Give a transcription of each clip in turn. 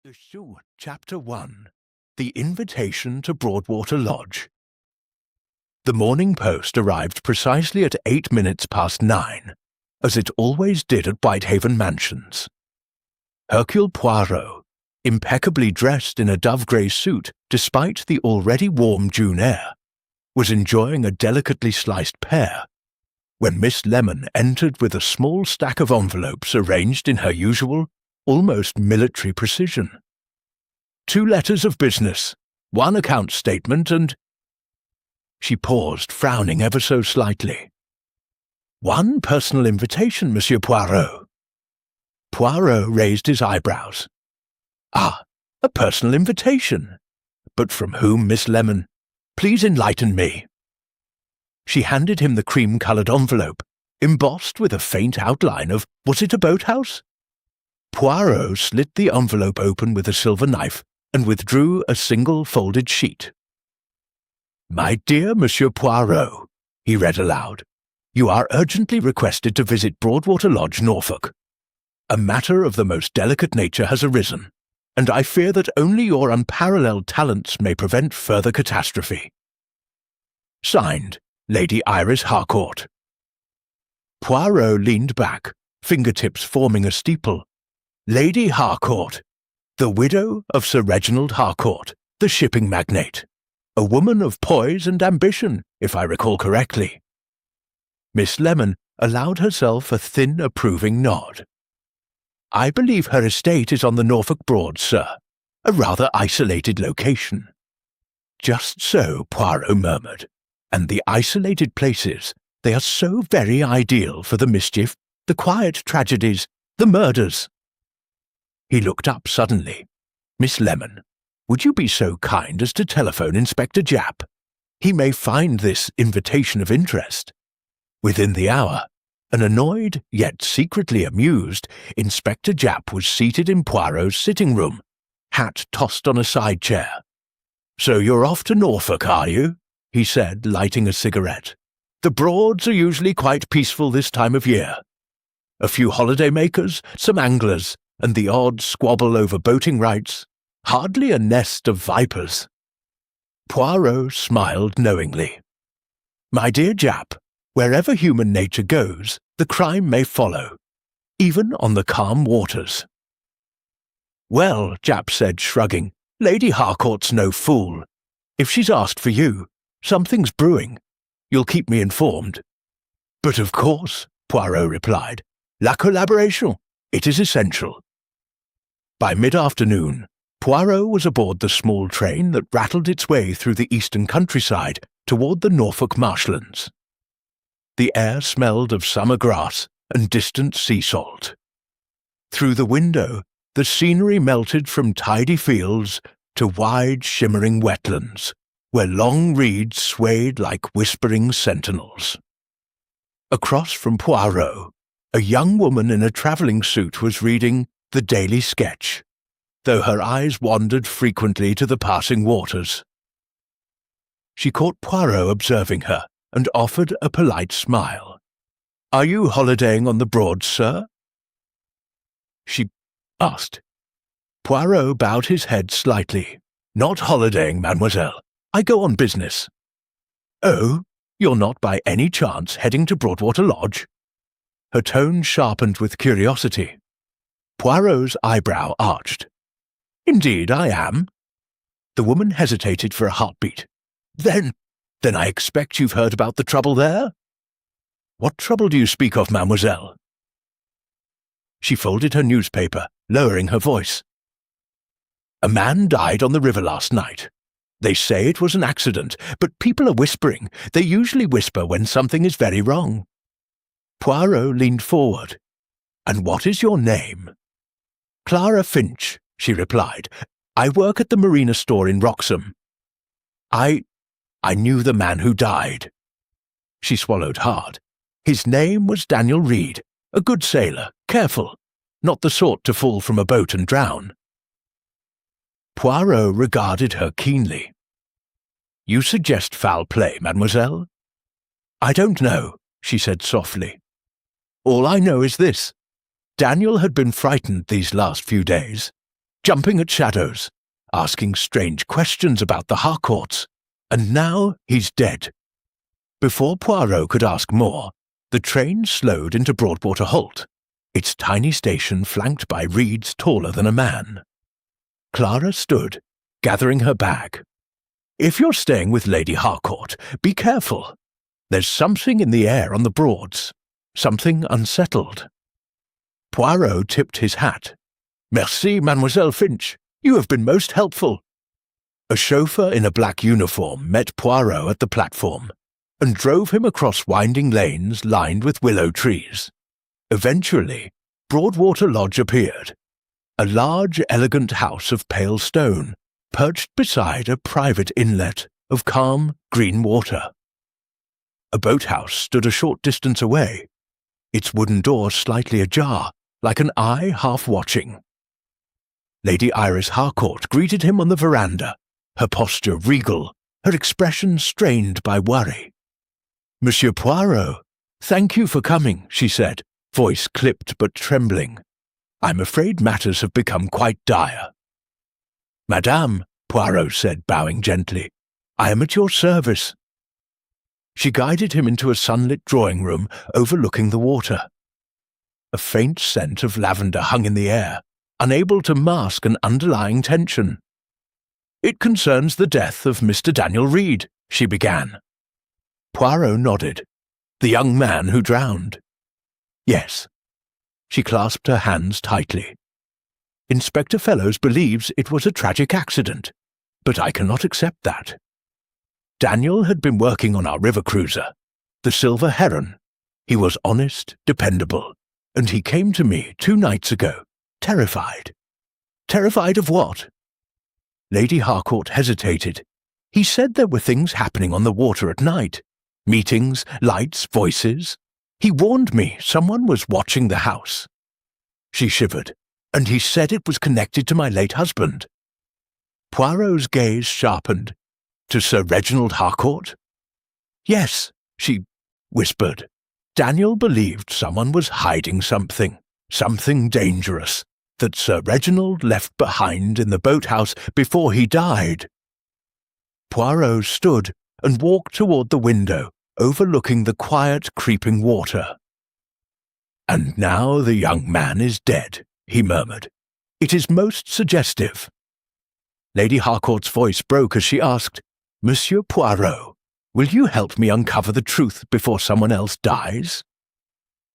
The Shoe, Chapter 1. The Invitation to Broadwater Lodge. The Morning Post arrived precisely at 8 minutes past 9, as it always did at Whitehaven Mansions. Hercule Poirot, impeccably dressed in a dove-grey suit despite the already warm June air, was enjoying a delicately sliced pear when Miss Lemon entered with a small stack of envelopes arranged in her usual, almost military precision. 2 letters of business, 1 account statement, and— She paused, frowning ever so slightly. 1 personal invitation, Monsieur Poirot. Poirot raised his eyebrows. Ah, a personal invitation. But from whom, Miss Lemon? Please enlighten me. She handed him the cream-coloured envelope, embossed with a faint outline of— Was it a boathouse? Poirot slit the envelope open with a silver knife and withdrew a single folded sheet. "My dear Monsieur Poirot," he read aloud, "you are urgently requested to visit Broadwater Lodge, Norfolk. A matter of the most delicate nature has arisen, and I fear that only your unparalleled talents may prevent further catastrophe. Signed, Lady Iris Harcourt." Poirot leaned back, fingertips forming a steeple. Lady Harcourt, the widow of Sir Reginald Harcourt, the shipping magnate, a woman of poise and ambition, if I recall correctly. Miss Lemon allowed herself a thin, approving nod. "I believe her estate is on the Norfolk Broads, sir, a rather isolated location." "Just so," Poirot murmured, "and the isolated places, they are so very ideal for the mischief, the quiet tragedies, the murders." He looked up suddenly. "Miss Lemon, would you be so kind as to telephone Inspector Japp? He may find this invitation of interest." Within the hour, an annoyed, yet secretly amused, Inspector Japp was seated in Poirot's sitting-room, hat tossed on a side chair. "So you're off to Norfolk, are you?" he said, lighting a cigarette. "The Broads are usually quite peaceful this time of year. A few holiday-makers, some anglers, and the odd squabble over boating rights. Hardly a nest of vipers." Poirot smiled knowingly. "My dear Japp, wherever human nature goes, the crime may follow, even on the calm waters." "Well," Japp said, shrugging, "Lady Harcourt's no fool. If she's asked for you, something's brewing. You'll keep me informed." "But of course," Poirot replied. "La collaboration. It is essential." By mid-afternoon, Poirot was aboard the small train that rattled its way through the eastern countryside toward the Norfolk marshlands. The air smelled of summer grass and distant sea salt. Through the window, the scenery melted from tidy fields to wide, shimmering wetlands, where long reeds swayed like whispering sentinels. Across from Poirot, a young woman in a travelling suit was reading The Daily Sketch, though her eyes wandered frequently to the passing waters. She caught Poirot observing her and offered a polite smile. "Are you holidaying on the Broads, sir?" she asked. Poirot bowed his head slightly. "Not holidaying, mademoiselle. I go on business." "Oh, you're not by any chance heading to Broadwater Lodge?" Her tone sharpened with curiosity. Poirot's eyebrow arched. "Indeed, I am." The woman hesitated for a heartbeat. Then I expect you've heard about the trouble there?" "What trouble do you speak of, mademoiselle?" She folded her newspaper, lowering her voice. "A man died on the river last night. They say it was an accident, but people are whispering. They usually whisper when something is very wrong." Poirot leaned forward. "And what is your name?" "Clara Finch," she replied. "I work at the Marina store in Wroxham." I knew the man who died." She swallowed hard. "His name was Daniel Reed, a good sailor, careful, not the sort to fall from a boat and drown." Poirot regarded her keenly. "You suggest foul play, mademoiselle?" "I don't know," she said softly. "All I know is this. Daniel had been frightened these last few days. jumping at shadows, asking strange questions about the Harcourts, and now he's dead. Before Poirot could ask more, the train slowed into Broadwater Halt, its tiny station flanked by reeds taller than a man. Clara stood, gathering her bag. "If you're staying with Lady Harcourt, be careful. There's something in the air on the Broads, something unsettled." Poirot tipped his hat. "Merci, Mademoiselle Finch. You have been most helpful." A chauffeur in a black uniform met Poirot at the platform and drove him across winding lanes lined with willow trees. Eventually, Broadwater Lodge appeared, a large, elegant house of pale stone, perched beside a private inlet of calm, green water. A boathouse stood a short distance away, its wooden door slightly ajar, like an eye half watching. Lady Iris Harcourt greeted him on the veranda, her posture regal, her expression strained by worry. "Monsieur Poirot, thank you for coming," she said, voice clipped but trembling. "I'm afraid matters have become quite dire." "Madame," Poirot said, bowing gently, "I am at your service." She guided him into a sunlit drawing room overlooking the water. A faint scent of lavender hung in the air, unable to mask an underlying tension. "It concerns the death of Mr. Daniel Reed," she began. Poirot nodded. "The young man who drowned." "Yes." She clasped her hands tightly. "Inspector Fellows believes it was a tragic accident, but I cannot accept that. Daniel had been working on our river cruiser, the Silver Heron. He was honest, dependable, and he came to me 2 nights ago, terrified." "Terrified of what?" Lady Harcourt hesitated. "He said there were things happening on the water at night. Meetings, lights, voices. He warned me someone was watching the house." She shivered. "And he said it was connected to my late husband." Poirot's gaze sharpened. "To Sir Reginald Harcourt?" "Yes," she whispered. "Daniel believed someone was hiding something dangerous, that Sir Reginald left behind in the boathouse before he died." Poirot stood and walked toward the window, overlooking the quiet, creeping water. "And now the young man is dead," he murmured. "It is most suggestive." Lady Harcourt's voice broke as she asked, "Monsieur Poirot, will you help me uncover the truth before someone else dies?"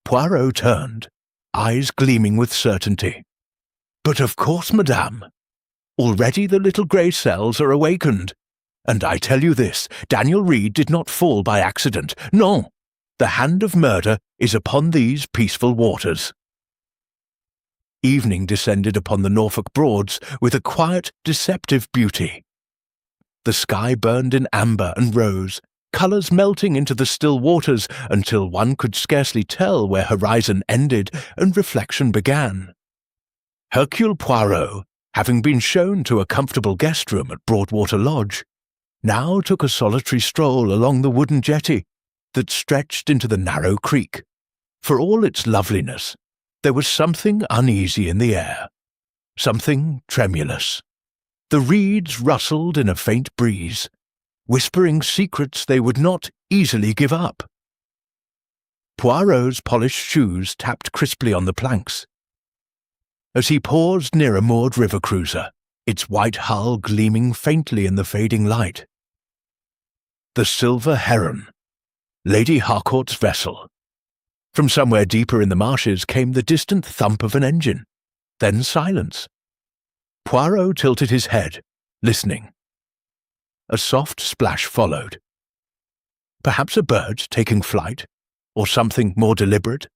Poirot turned, eyes gleaming with certainty. "But of course, madame. Already the little grey cells are awakened. And I tell you this, Daniel Reed did not fall by accident. No, the hand of murder is upon these peaceful waters." Evening descended upon the Norfolk Broads with a quiet, deceptive beauty. The sky burned in amber and rose, colours melting into the still waters until one could scarcely tell where horizon ended and reflection began. Hercule Poirot, having been shown to a comfortable guest room at Broadwater Lodge, now took a solitary stroll along the wooden jetty that stretched into the narrow creek. For all its loveliness, there was something uneasy in the air, something tremulous. The reeds rustled in a faint breeze, whispering secrets they would not easily give up. Poirot's polished shoes tapped crisply on the planks. As he paused near a moored river cruiser, its white hull gleaming faintly in the fading light. The Silver Heron, Lady Harcourt's vessel. From somewhere deeper in the marshes came the distant thump of an engine, then silence. Poirot tilted his head, listening. A soft splash followed. Perhaps a bird taking flight, or something more deliberate?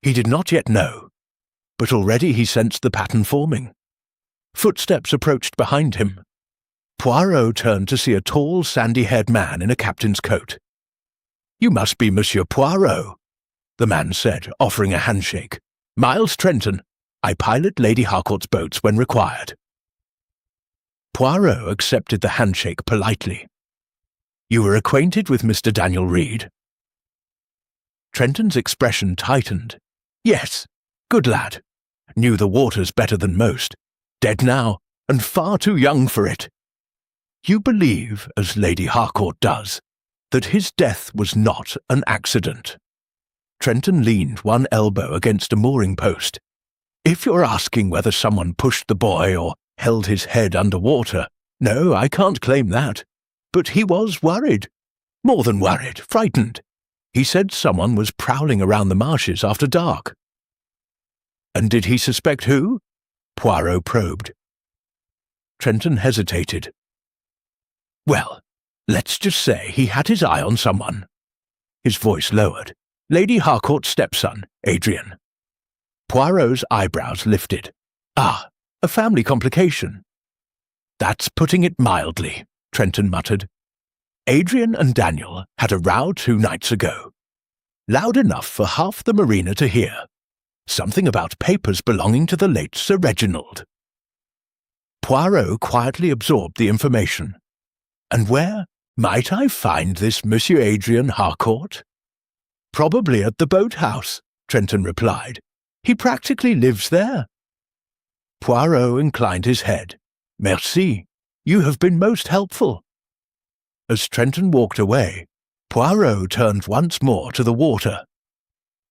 He did not yet know, but already he sensed the pattern forming. Footsteps approached behind him. Poirot turned to see a tall, sandy-haired man in a captain's coat. "You must be Monsieur Poirot," the man said, offering a handshake. "Miles Trenton. I pilot Lady Harcourt's boats when required." Poirot accepted the handshake politely. "You were acquainted with Mr. Daniel Reed?" Trenton's expression tightened. "Yes, good lad. Knew the waters better than most. dead now, and far too young for it. You believe, as Lady Harcourt does, that his death was not an accident. Trenton leaned one elbow against a mooring post. If you're asking whether someone pushed the boy or held his head under water, no, I can't claim that. But he was worried. More than worried, frightened. He said someone was prowling around the marshes after dark. And did he suspect who? Poirot probed. Trenton hesitated. Well, let's just say he had his eye on someone. His voice lowered. Lady Harcourt's stepson, Adrian. Poirot's eyebrows lifted. Ah, a family complication. That's putting it mildly, Trenton muttered. Adrian and Daniel had a row 2 nights ago. Loud enough for half the marina to hear. Something about papers belonging to the late Sir Reginald. Poirot quietly absorbed the information. And where might I find this Monsieur Adrian Harcourt? Probably at the boathouse, Trenton replied. He practically lives there. Poirot inclined his head. Merci. You have been most helpful. As Trenton walked away, Poirot turned once more to the water.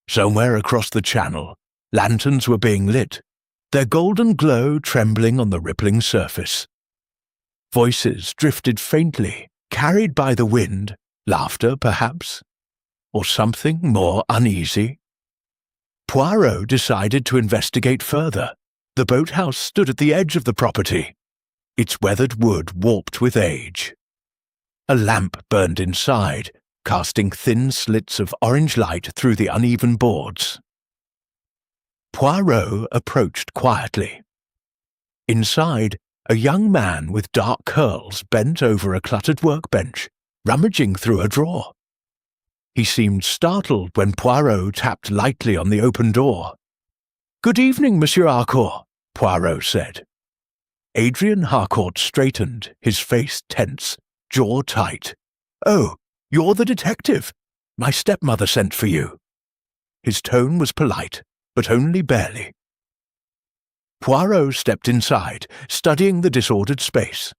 Somewhere across the channel, lanterns were being lit, their golden glow trembling on the rippling surface. Voices drifted faintly, carried by the wind, laughter perhaps, or something more uneasy. Poirot decided to investigate further. The boathouse stood at the edge of the property, its weathered wood warped with age. A lamp burned inside, casting thin slits of orange light through the uneven boards. Poirot approached quietly. Inside, a young man with dark curls bent over a cluttered workbench, rummaging through a drawer. He seemed startled when Poirot tapped lightly on the open door. "Good evening, Monsieur Harcourt," Poirot said. Adrian Harcourt straightened, his face tense, jaw tight. "Oh, you're the detective. My stepmother sent for you." His tone was polite, but only barely. Poirot stepped inside, studying the disordered space.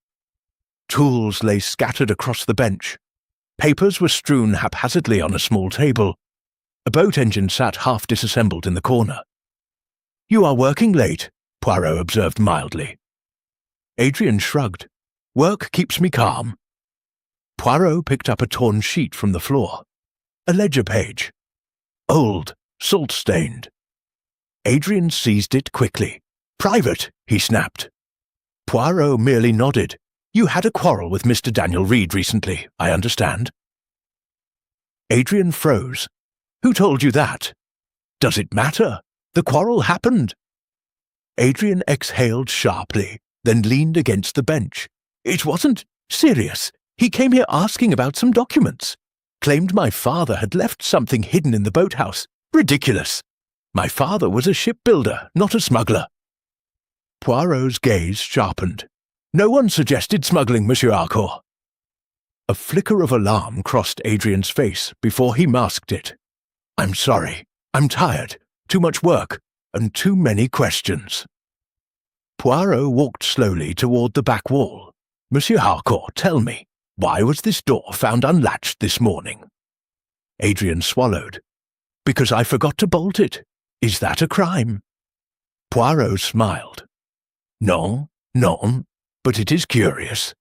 Tools lay scattered across the bench. Papers were strewn haphazardly on a small table. A boat engine sat half disassembled in the corner. "You are working late," Poirot observed mildly. Adrian shrugged. "Work keeps me calm." Poirot picked up a torn sheet from the floor. A ledger page. Old, salt-stained. Adrian seized it quickly. "Private," he snapped. Poirot merely nodded. "You had a quarrel with Mr. Daniel Reed recently, I understand." Adrian froze. "Who told you that?" "Does it matter? The quarrel happened." Adrian exhaled sharply, then leaned against the bench. "It wasn't serious. He came here asking about some documents. Claimed my father had left something hidden in the boathouse. Ridiculous. My father was a shipbuilder, not a smuggler." Poirot's gaze sharpened. "No one suggested smuggling, Monsieur Harcourt." A flicker of alarm crossed Adrian's face before he masked it. "I'm sorry. I'm tired. Too much work, and too many questions." Poirot walked slowly toward the back wall. "Monsieur Harcourt, tell me, why was this door found unlatched this morning?" Adrian swallowed. "Because I forgot to bolt it. Is that a crime?" Poirot smiled. "Non, non, but it is curious.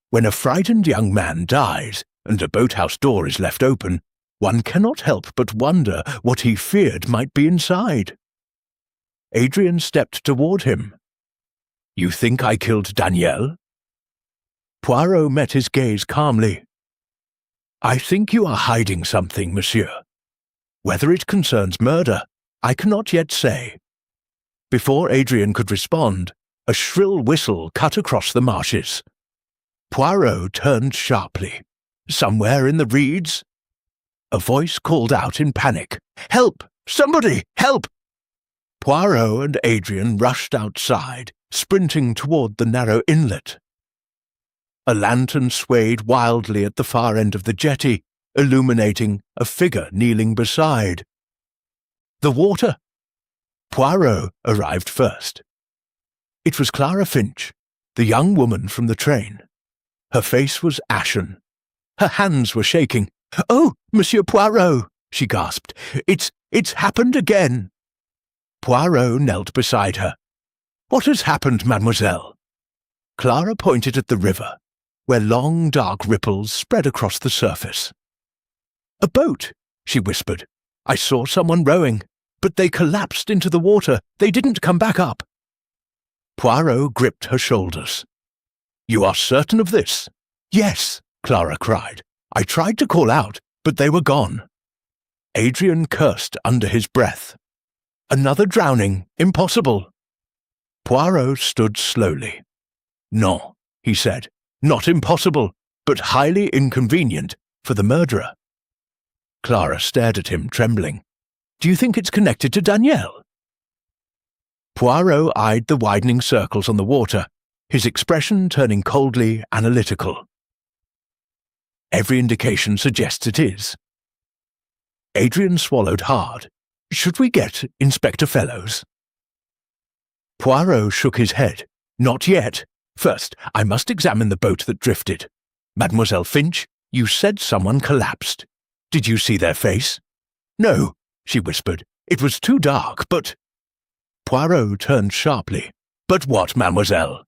When a frightened young man dies and a boathouse door is left open, one cannot help but wonder what he feared might be inside." Adrian stepped toward him. "You think I killed Danielle?" Poirot met his gaze calmly. "I think you are hiding something, monsieur. Whether it concerns murder, I cannot yet say." Before Adrian could respond, a shrill whistle cut across the marshes. Poirot turned sharply. "Somewhere in the reeds?" A voice called out in panic. "Help! Somebody! Help!" Poirot and Adrian rushed outside, sprinting toward the narrow inlet. A lantern swayed wildly at the far end of the jetty, illuminating a figure kneeling beside. The water! Poirot arrived first. It was Clara Finch, the young woman from the train. Her face was ashen. Her hands were shaking. "Oh, Monsieur Poirot," she gasped. It's happened again." Poirot knelt beside her. "What has happened, mademoiselle?" Clara pointed at the river, where long dark ripples spread across the surface. "A boat," she whispered. "I saw someone rowing, but they collapsed into the water. They didn't come back up." Poirot gripped her shoulders. "You are certain of this?" "Yes," Clara cried. "I tried to call out, but they were gone." Adrian cursed under his breath. "Another drowning. Impossible." Poirot stood slowly. "No," he said. "Not impossible, but highly inconvenient for the murderer." Clara stared at him, trembling. "Do you think it's connected to Danielle?" Poirot eyed the widening circles on the water, his expression turning coldly analytical. "Every indication suggests it is." Adrian swallowed hard. "Should we get Inspector Fellows?" Poirot shook his head. "Not yet. First, I must examine the boat that drifted. Mademoiselle Finch, you said someone collapsed. Did you see their face?" "No," she whispered. "It was too dark, but—" Poirot turned sharply. "But what, mademoiselle?"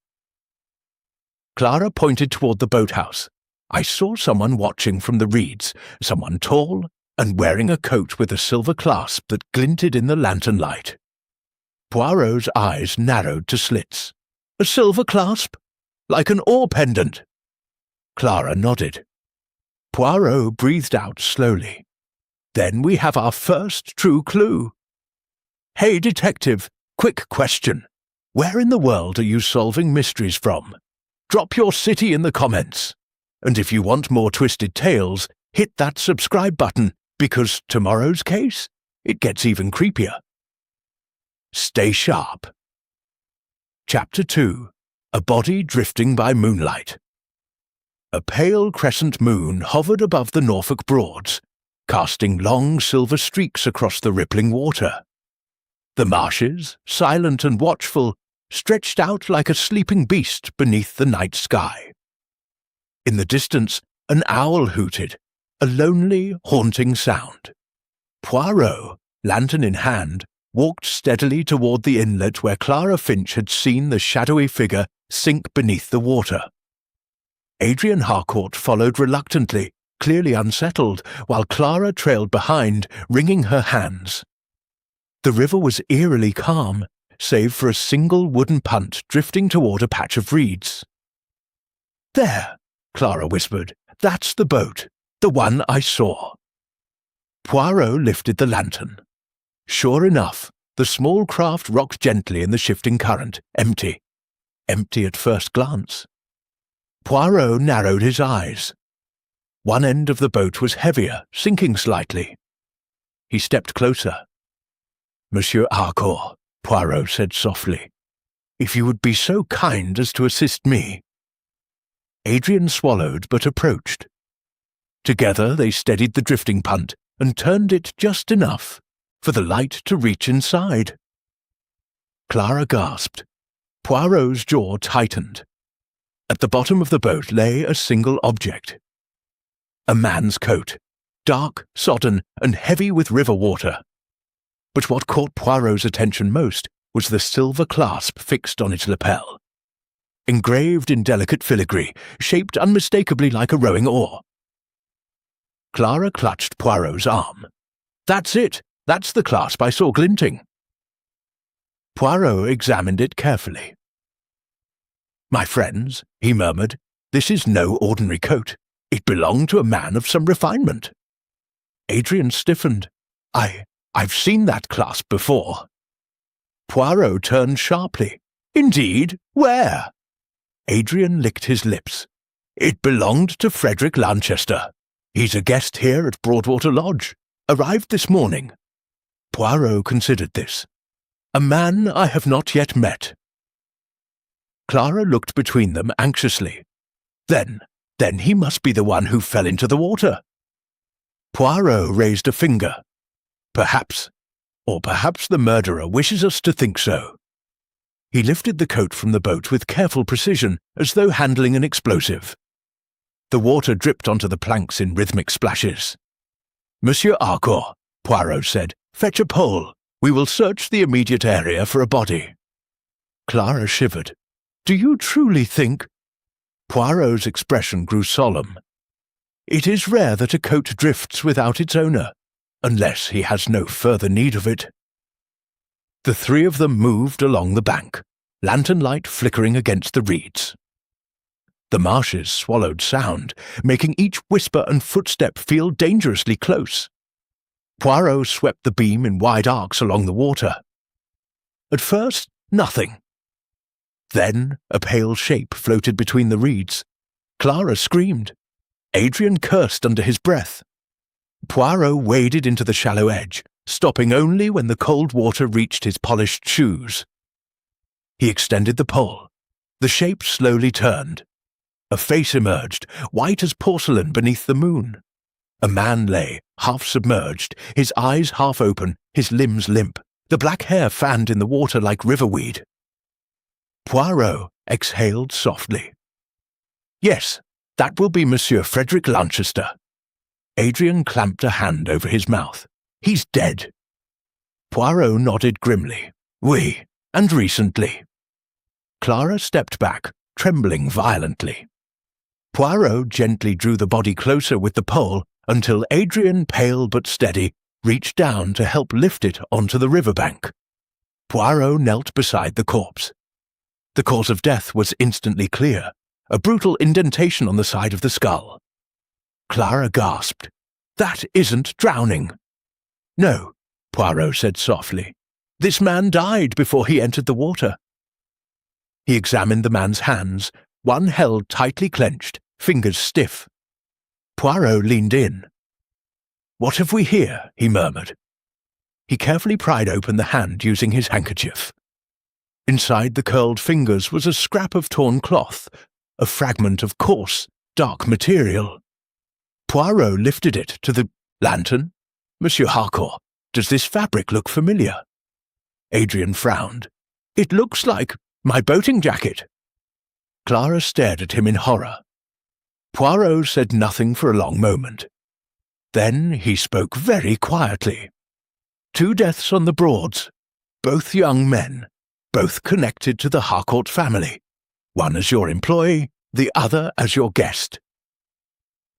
Clara pointed toward the boathouse. "I saw someone watching from the reeds, someone tall and wearing a coat with a silver clasp that glinted in the lantern light." Poirot's eyes narrowed to slits. "A silver clasp? Like an oar pendant?" Clara nodded. Poirot breathed out slowly. "Then we have our first true clue. Hey, detective, quick question. Where in the world are you solving mysteries from? Drop your city in the comments. And if you want more twisted tales, hit that subscribe button, because tomorrow's case, it gets even creepier. Stay sharp. Chapter 2. A Body Drifting by Moonlight. A pale crescent moon hovered above the Norfolk Broads, casting long silver streaks across the rippling water. The marshes, silent and watchful, stretched out like a sleeping beast beneath the night sky. In the distance, an owl hooted, a lonely, haunting sound. Poirot, lantern in hand, walked steadily toward the inlet where Clara Finch had seen the shadowy figure sink beneath the water. Adrian Harcourt followed reluctantly, clearly unsettled, while Clara trailed behind, wringing her hands. The river was eerily calm, save for a single wooden punt drifting toward a patch of reeds. "There," Clara whispered. "That's the boat, the one I saw." Poirot lifted the lantern. Sure enough, the small craft rocked gently in the shifting current, empty. Empty at first glance. Poirot narrowed his eyes. One end of the boat was heavier, sinking slightly. He stepped closer. "Monsieur Harcourt," Poirot said softly, "if you would be so kind as to assist me." Adrian swallowed but approached. Together they steadied the drifting punt and turned it just enough for the light to reach inside. Clara gasped. Poirot's jaw tightened. At the bottom of the boat lay a single object. A man's coat, dark, sodden, and heavy with river water. But what caught Poirot's attention most was the silver clasp fixed on its lapel. Engraved in delicate filigree, shaped unmistakably like a rowing oar. Clara clutched Poirot's arm. "That's it! That's the clasp I saw glinting." Poirot examined it carefully. "My friends," he murmured, "this is no ordinary coat. It belonged to a man of some refinement." Adrian stiffened. I've seen that clasp before." Poirot turned sharply. "Indeed? Where?" Adrian licked his lips. "It belonged to Frederick Lanchester. He's a guest here at Broadwater Lodge. Arrived this morning." Poirot considered this. "A man I have not yet met." Clara looked between them anxiously. Then he must be the one who fell into the water." Poirot raised a finger. Perhaps the murderer wishes us to think so." He lifted the coat from the boat with careful precision, as though handling an explosive. The water dripped onto the planks in rhythmic splashes. "Monsieur Harcourt," Poirot said, "fetch a pole. We will search the immediate area for a body." Clara shivered. "Do you truly think—" Poirot's expression grew solemn. "It is rare that a coat drifts without its owner, unless he has no further need of it." The three of them moved along the bank, lantern light flickering against the reeds. The marshes swallowed sound, making each whisper and footstep feel dangerously close. Poirot swept the beam in wide arcs along the water. At first, nothing. Then a pale shape floated between the reeds. Clara screamed. Adrian cursed under his breath. Poirot waded into the shallow edge, stopping only when the cold water reached his polished shoes. He extended the pole. The shape slowly turned. A face emerged, white as porcelain beneath the moon. A man lay, half submerged, his eyes half open, his limbs limp, the black hair fanned in the water like riverweed. Poirot exhaled softly. "Yes, that will be Monsieur Frederick Lanchester." Adrian clamped a hand over his mouth. "He's dead." Poirot nodded grimly. "Oui, and recently." Clara stepped back, trembling violently. Poirot gently drew the body closer with the pole until Adrian, pale but steady, reached down to help lift it onto the riverbank. Poirot knelt beside the corpse. The cause of death was instantly clear, a brutal indentation on the side of the skull. Clara gasped. "That isn't drowning." "No," Poirot said softly. "This man died before he entered the water." He examined the man's hands, one held tightly clenched, fingers stiff. Poirot leaned in. "What have we here?" he murmured. He carefully pried open the hand using his handkerchief. Inside the curled fingers was a scrap of torn cloth, a fragment of coarse, dark material. Poirot lifted it to the lantern. "Monsieur Harcourt, does this fabric look familiar?" Adrian frowned. "It looks like my boating jacket." Clara stared at him in horror. Poirot said nothing for a long moment. Then he spoke very quietly. "Two deaths on the Broads, both young men, both connected to the Harcourt family, one as your employee, the other as your guest."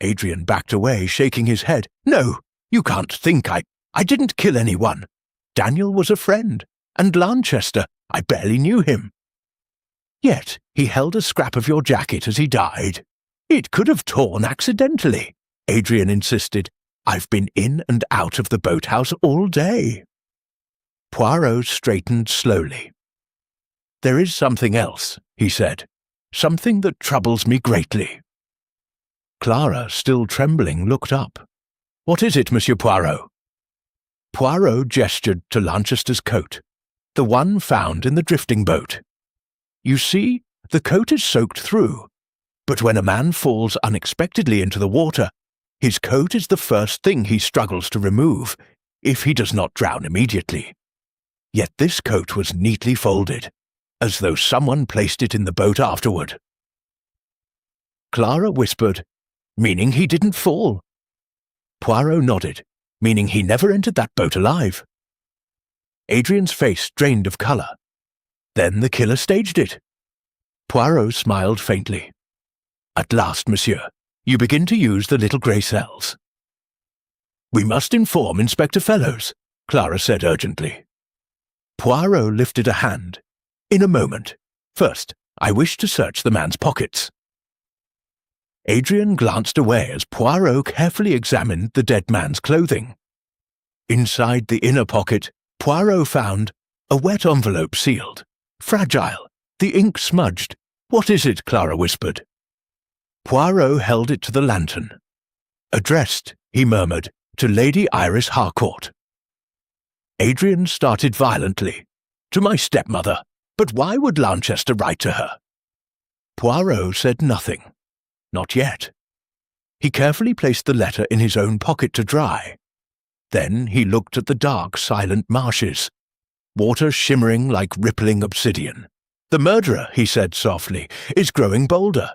Adrian backed away, shaking his head. "No, you can't think I didn't kill anyone. Daniel was a friend, and Lanchester, I barely knew him." "Yet he held a scrap of your jacket as he died. It could have torn accidentally," Adrian insisted. "I've been in and out of the boathouse all day." Poirot straightened slowly. "There is something else," he said. "Something that troubles me greatly." Clara, still trembling, looked up. "What is it, Monsieur Poirot?" Poirot gestured to Lanchester's coat, the one found in the drifting boat. "You see, the coat is soaked through, but when a man falls unexpectedly into the water, his coat is the first thing he struggles to remove, if he does not drown immediately. Yet this coat was neatly folded, as though someone placed it in the boat afterward." Clara whispered, "Meaning he didn't fall?" Poirot nodded, "Meaning he never entered that boat alive." Adrian's face drained of colour. "Then the killer staged it." Poirot smiled faintly. "At last, monsieur, you begin to use the little grey cells." "We must inform Inspector Fellows," Clara said urgently. Poirot lifted a hand. "In a moment. First, I wish to search the man's pockets." Adrian glanced away as Poirot carefully examined the dead man's clothing. Inside the inner pocket, Poirot found a wet envelope sealed, fragile, the ink smudged. "What is it?" Clara whispered. Poirot held it to the lantern. "Addressed," he murmured, "to Lady Iris Harcourt." Adrian started violently. "To my stepmother. But why would Lanchester write to her?" Poirot said nothing. Not yet. He carefully placed the letter in his own pocket to dry. Then he looked at the dark, silent marshes, water shimmering like rippling obsidian. "The murderer," he said softly, "is growing bolder.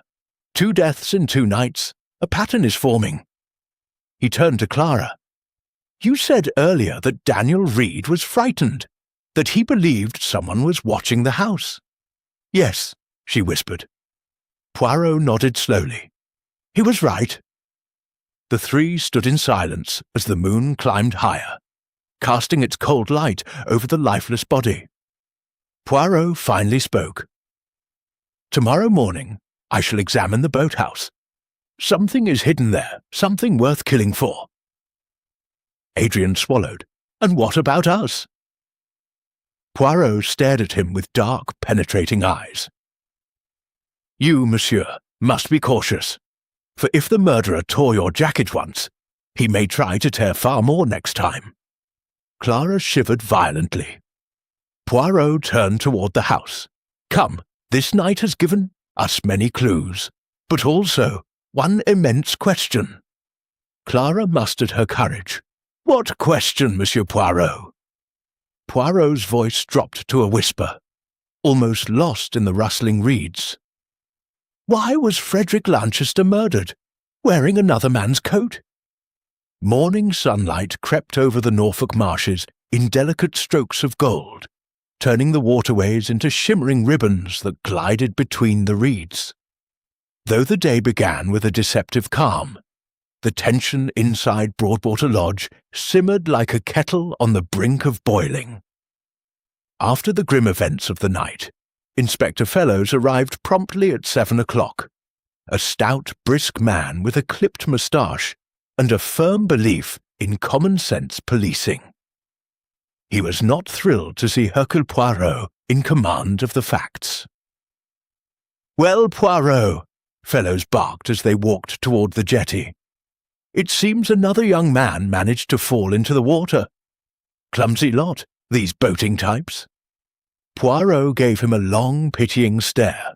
2 deaths in 2 nights. A pattern is forming." He turned to Clara. "You said earlier that Daniel Reed was frightened, that he believed someone was watching the house." "Yes," she whispered. Poirot nodded slowly. He was right. The 3 stood in silence as the moon climbed higher, casting its cold light over the lifeless body. Poirot finally spoke. "Tomorrow morning I shall examine the boathouse. Something is hidden there, something worth killing for." Adrian swallowed. "And what about us?" Poirot stared at him with dark, penetrating eyes. "You, monsieur, must be cautious, for if the murderer tore your jacket once, he may try to tear far more next time." Clara shivered violently. Poirot turned toward the house. "Come, this night has given us many clues, but also one immense question." Clara mustered her courage. "What question, Monsieur Poirot?" Poirot's voice dropped to a whisper, almost lost in the rustling reeds. "Why was Frederick Lanchester murdered, wearing another man's coat?" Morning sunlight crept over the Norfolk marshes in delicate strokes of gold, turning the waterways into shimmering ribbons that glided between the reeds. Though the day began with a deceptive calm, the tension inside Broadwater Lodge simmered like a kettle on the brink of boiling. After the grim events of the night, Inspector Fellows arrived promptly at 7 o'clock, a stout, brisk man with a clipped moustache and a firm belief in common-sense policing. He was not thrilled to see Hercule Poirot in command of the facts. "Well, Poirot," Fellows barked as they walked toward the jetty, "it seems another young man managed to fall into the water. Clumsy lot, these boating types." Poirot gave him a long, pitying stare.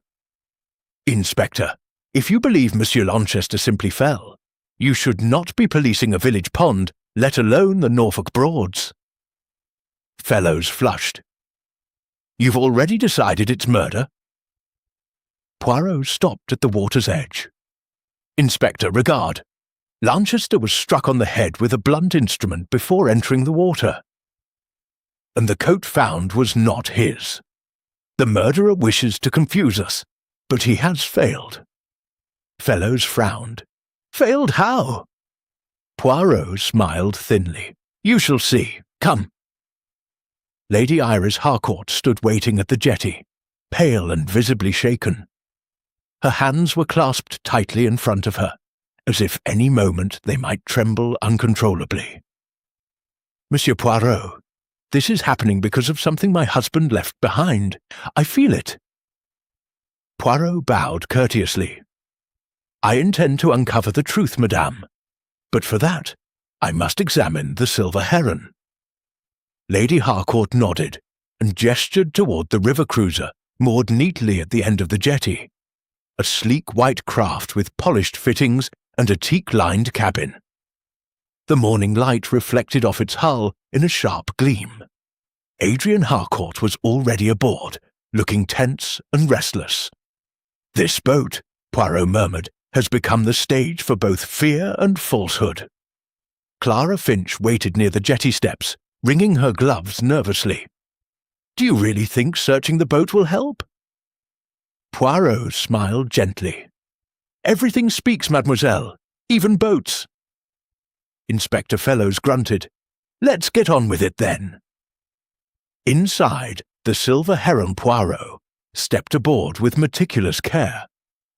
"Inspector, if you believe Monsieur Lanchester simply fell, you should not be policing a village pond, let alone the Norfolk Broads." Fellows flushed. "You've already decided it's murder?" Poirot stopped at the water's edge. "Inspector, regard. Lanchester was struck on the head with a blunt instrument before entering the water. And the coat found was not his. The murderer wishes to confuse us, but he has failed." Fellows frowned. "Failed how?" Poirot smiled thinly. "You shall see. Come." Lady Iris Harcourt stood waiting at the jetty, pale and visibly shaken. Her hands were clasped tightly in front of her, as if any moment they might tremble uncontrollably. "Monsieur Poirot, this is happening because of something my husband left behind. I feel it." Poirot bowed courteously. "I intend to uncover the truth, madame, but for that I must examine the Silver Heron." Lady Harcourt nodded and gestured toward the river cruiser moored neatly at the end of the jetty, a sleek white craft with polished fittings and a teak-lined cabin. The morning light reflected off its hull in a sharp gleam. Adrian Harcourt was already aboard, looking tense and restless. "This boat," Poirot murmured, "has become the stage for both fear and falsehood." Clara Finch waited near the jetty steps, wringing her gloves nervously. "Do you really think searching the boat will help?" Poirot smiled gently. "Everything speaks, mademoiselle, even boats." Inspector Fellows grunted. "Let's get on with it, then." Inside, the Silver Heron Poirot stepped aboard with meticulous care,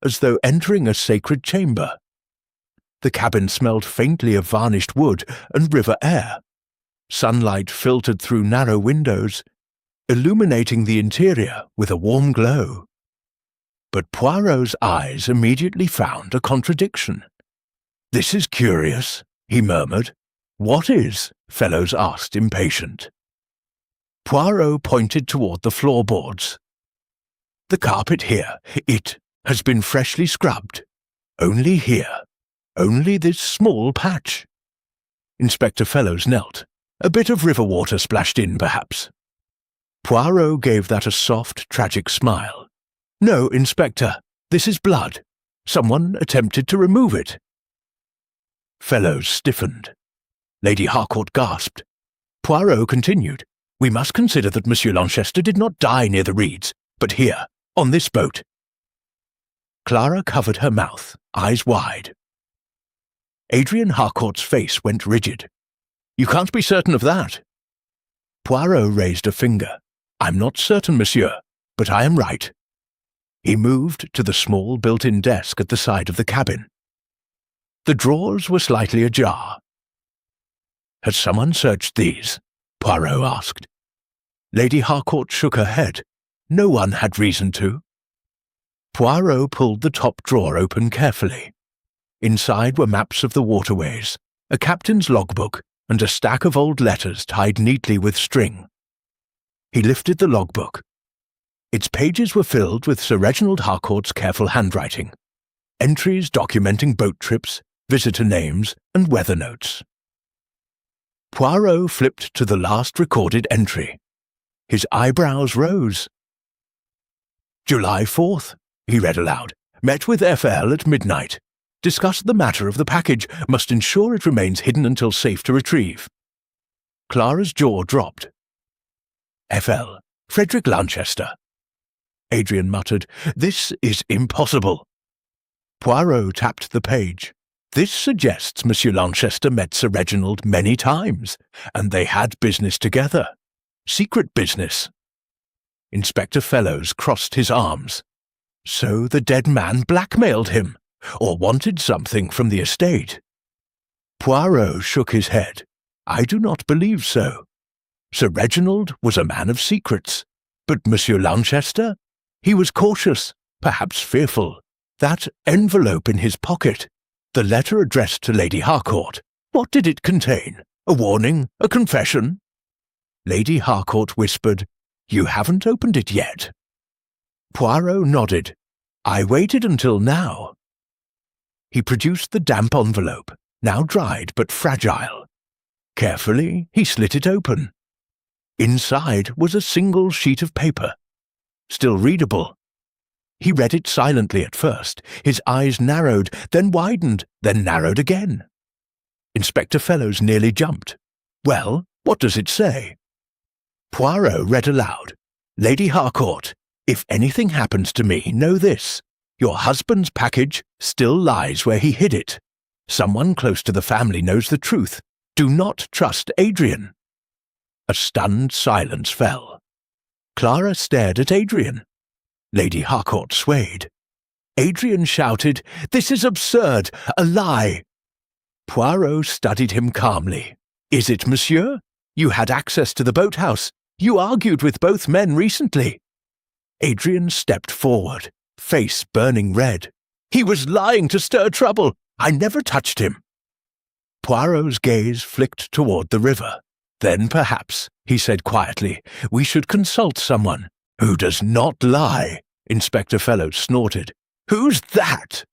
as though entering a sacred chamber. The cabin smelled faintly of varnished wood and river air. Sunlight filtered through narrow windows, illuminating the interior with a warm glow. But Poirot's eyes immediately found a contradiction. "This is curious," he murmured. "What is?" Fellows asked, impatient. Poirot pointed toward the floorboards. "The carpet here, it has been freshly scrubbed. Only here. Only this small patch." Inspector Fellows knelt. "A bit of river water splashed in, perhaps." Poirot gave that a soft, tragic smile. "No, Inspector, this is blood. Someone attempted to remove it." Fellows stiffened. Lady Harcourt gasped. Poirot continued, "We must consider that Monsieur Lanchester did not die near the reeds, but here, on this boat." Clara covered her mouth, eyes wide. Adrian Harcourt's face went rigid. "You can't be certain of that." Poirot raised a finger. "I'm not certain, monsieur, but I am right." He moved to the small built-in desk at the side of the cabin. The drawers were slightly ajar. "Has someone searched these?" Poirot asked. Lady Harcourt shook her head. "No one had reason to." Poirot pulled the top drawer open carefully. Inside were maps of the waterways, a captain's logbook, and a stack of old letters tied neatly with string. He lifted the logbook. Its pages were filled with Sir Reginald Harcourt's careful handwriting, entries documenting boat trips, visitor names, and weather notes. Poirot flipped to the last recorded entry. His eyebrows rose. "July 4th, he read aloud. "Met with FL at midnight. Discussed the matter of the package. Must ensure it remains hidden until safe to retrieve." Clara's jaw dropped. "FL, Frederick Lanchester." Adrian muttered, "This is impossible." Poirot tapped the page. "This suggests Monsieur Lanchester met Sir Reginald many times, and they had business together. Secret business." Inspector Fellows crossed his arms. So the dead man blackmailed him, or wanted something from the estate. Poirot shook his head. "I do not believe so. Sir Reginald was a man of secrets, but Monsieur Lanchester? He was cautious, perhaps fearful. That envelope in his pocket, the letter addressed to Lady Harcourt, what did it contain? A warning? A confession?" Lady Harcourt whispered, "You haven't opened it yet." Poirot nodded. "I waited until now." He produced the damp envelope, now dried but fragile. Carefully, he slit it open. Inside was a single sheet of paper, still readable. He read it silently at first. His eyes narrowed, then widened, then narrowed again. Inspector Fellows nearly jumped. "Well, what does it say?" Poirot read aloud, "Lady Harcourt, if anything happens to me, know this. Your husband's package still lies where he hid it. Someone close to the family knows the truth. Do not trust Adrian." A stunned silence fell. Clara stared at Adrian. Lady Harcourt swayed. Adrian shouted, "This is absurd! A lie!" Poirot studied him calmly. "Is it, monsieur? You had access to the boathouse. You argued with both men recently." Adrian stepped forward, face burning red. "He was lying to stir trouble. I never touched him." Poirot's gaze flicked toward the river. "Then perhaps," he said quietly, "we should consult someone who does not lie." Inspector Fellows snorted. "Who's that?"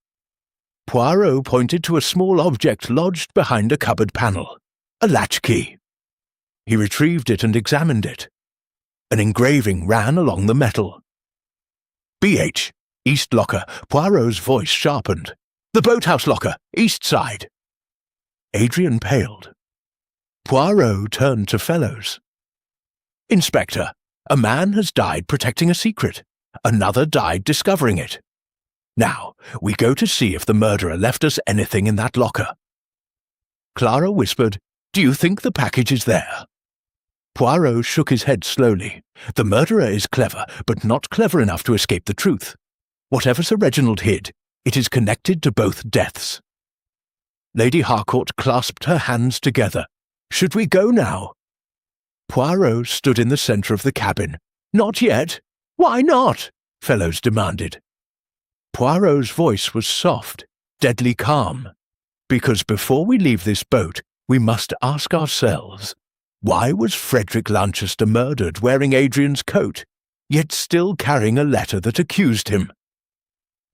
Poirot pointed to a small object lodged behind a cupboard panel. A latchkey. He retrieved it and examined it. An engraving ran along the metal. "BH, East Locker." Poirot's voice sharpened. "The boathouse locker, east side." Adrian paled. Poirot turned to Fellows. "Inspector, a man has died protecting a secret. Another died discovering it. Now, we go to see if the murderer left us anything in that locker." Clara whispered, "Do you think the package is there?" Poirot shook his head slowly. "The murderer is clever, but not clever enough to escape the truth. Whatever Sir Reginald hid, it is connected to both deaths." Lady Harcourt clasped her hands together. "Should we go now?" Poirot stood in the centre of the cabin. "Not yet." "Why not?" Fellows demanded. Poirot's voice was soft, deadly calm. "Because before we leave this boat, we must ask ourselves, why was Frederick Lanchester murdered wearing Adrian's coat, yet still carrying a letter that accused him?"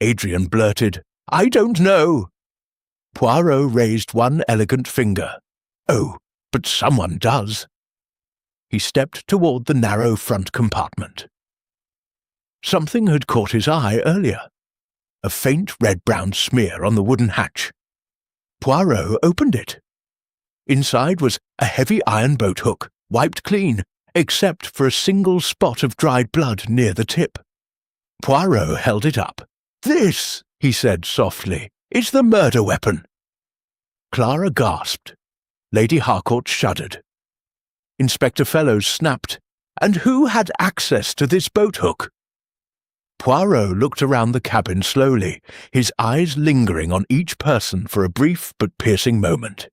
Adrian blurted, "I don't know." Poirot raised one elegant finger. "Oh, but someone does." he stepped toward the narrow front compartment. Something had caught his eye earlier. A faint red-brown smear on the wooden hatch. Poirot opened it. Inside was a heavy iron boat hook, wiped clean, except for a single spot of dried blood near the tip. Poirot held it up. "This," he said softly, "is the murder weapon." Clara gasped. Lady Harcourt shuddered. Inspector Fellows snapped. "And who had access to this boat hook?" Poirot looked around the cabin slowly, his eyes lingering on each person for a brief but piercing moment.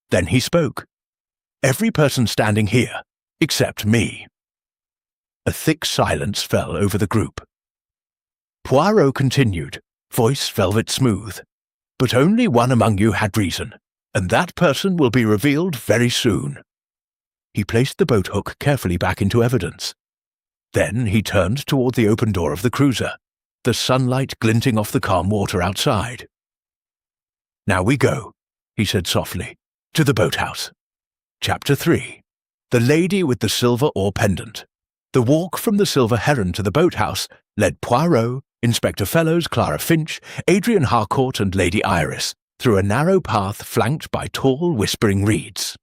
Then he spoke. "Every person standing here, except me." A thick silence fell over the group. Poirot continued, voice velvet smooth. "But only one among you had reason, and that person will be revealed very soon." He placed the boat hook carefully back into evidence. Then he turned toward the open door of the cruiser, the sunlight glinting off the calm water outside. "Now we go," he said softly, "to the boathouse." Chapter 3. The Lady with the Silver Oar Pendant. The walk from the Silver Heron to the boathouse led Poirot, Inspector Fellows, Clara Finch, Adrian Harcourt and Lady Iris through a narrow path flanked by tall, whispering reeds.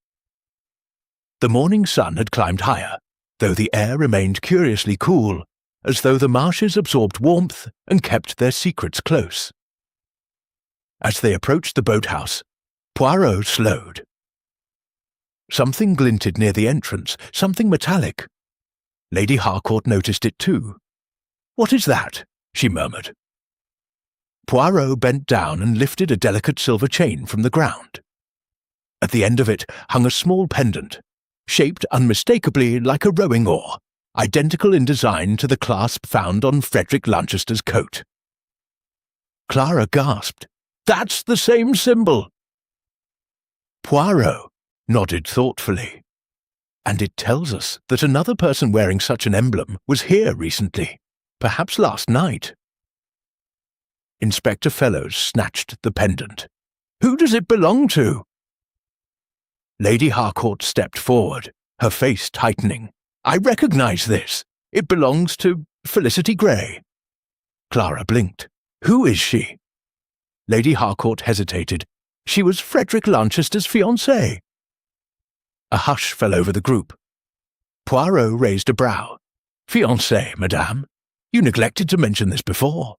The morning sun had climbed higher, though the air remained curiously cool, as though the marshes absorbed warmth and kept their secrets close. As they approached the boathouse, Poirot slowed. Something glinted near the entrance, something metallic. Lady Harcourt noticed it too. "What is that?" she murmured. Poirot bent down and lifted a delicate silver chain from the ground. At the end of it hung a small pendant, shaped unmistakably like a rowing oar, identical in design to the clasp found on Frederick Lanchester's coat. Clara gasped. "That's the same symbol!" Poirot nodded thoughtfully. "And it tells us that another person wearing such an emblem was here recently, perhaps last night." Inspector Fellows snatched the pendant. "Who does it belong to?" Lady Harcourt stepped forward, her face tightening. "I recognize this. It belongs to Felicity Grey." Clara blinked. "Who is she?" Lady Harcourt hesitated. "She was Frederick Lanchester's fiancée." A hush fell over the group. Poirot raised a brow. "Fiancée, madame? You neglected to mention this before."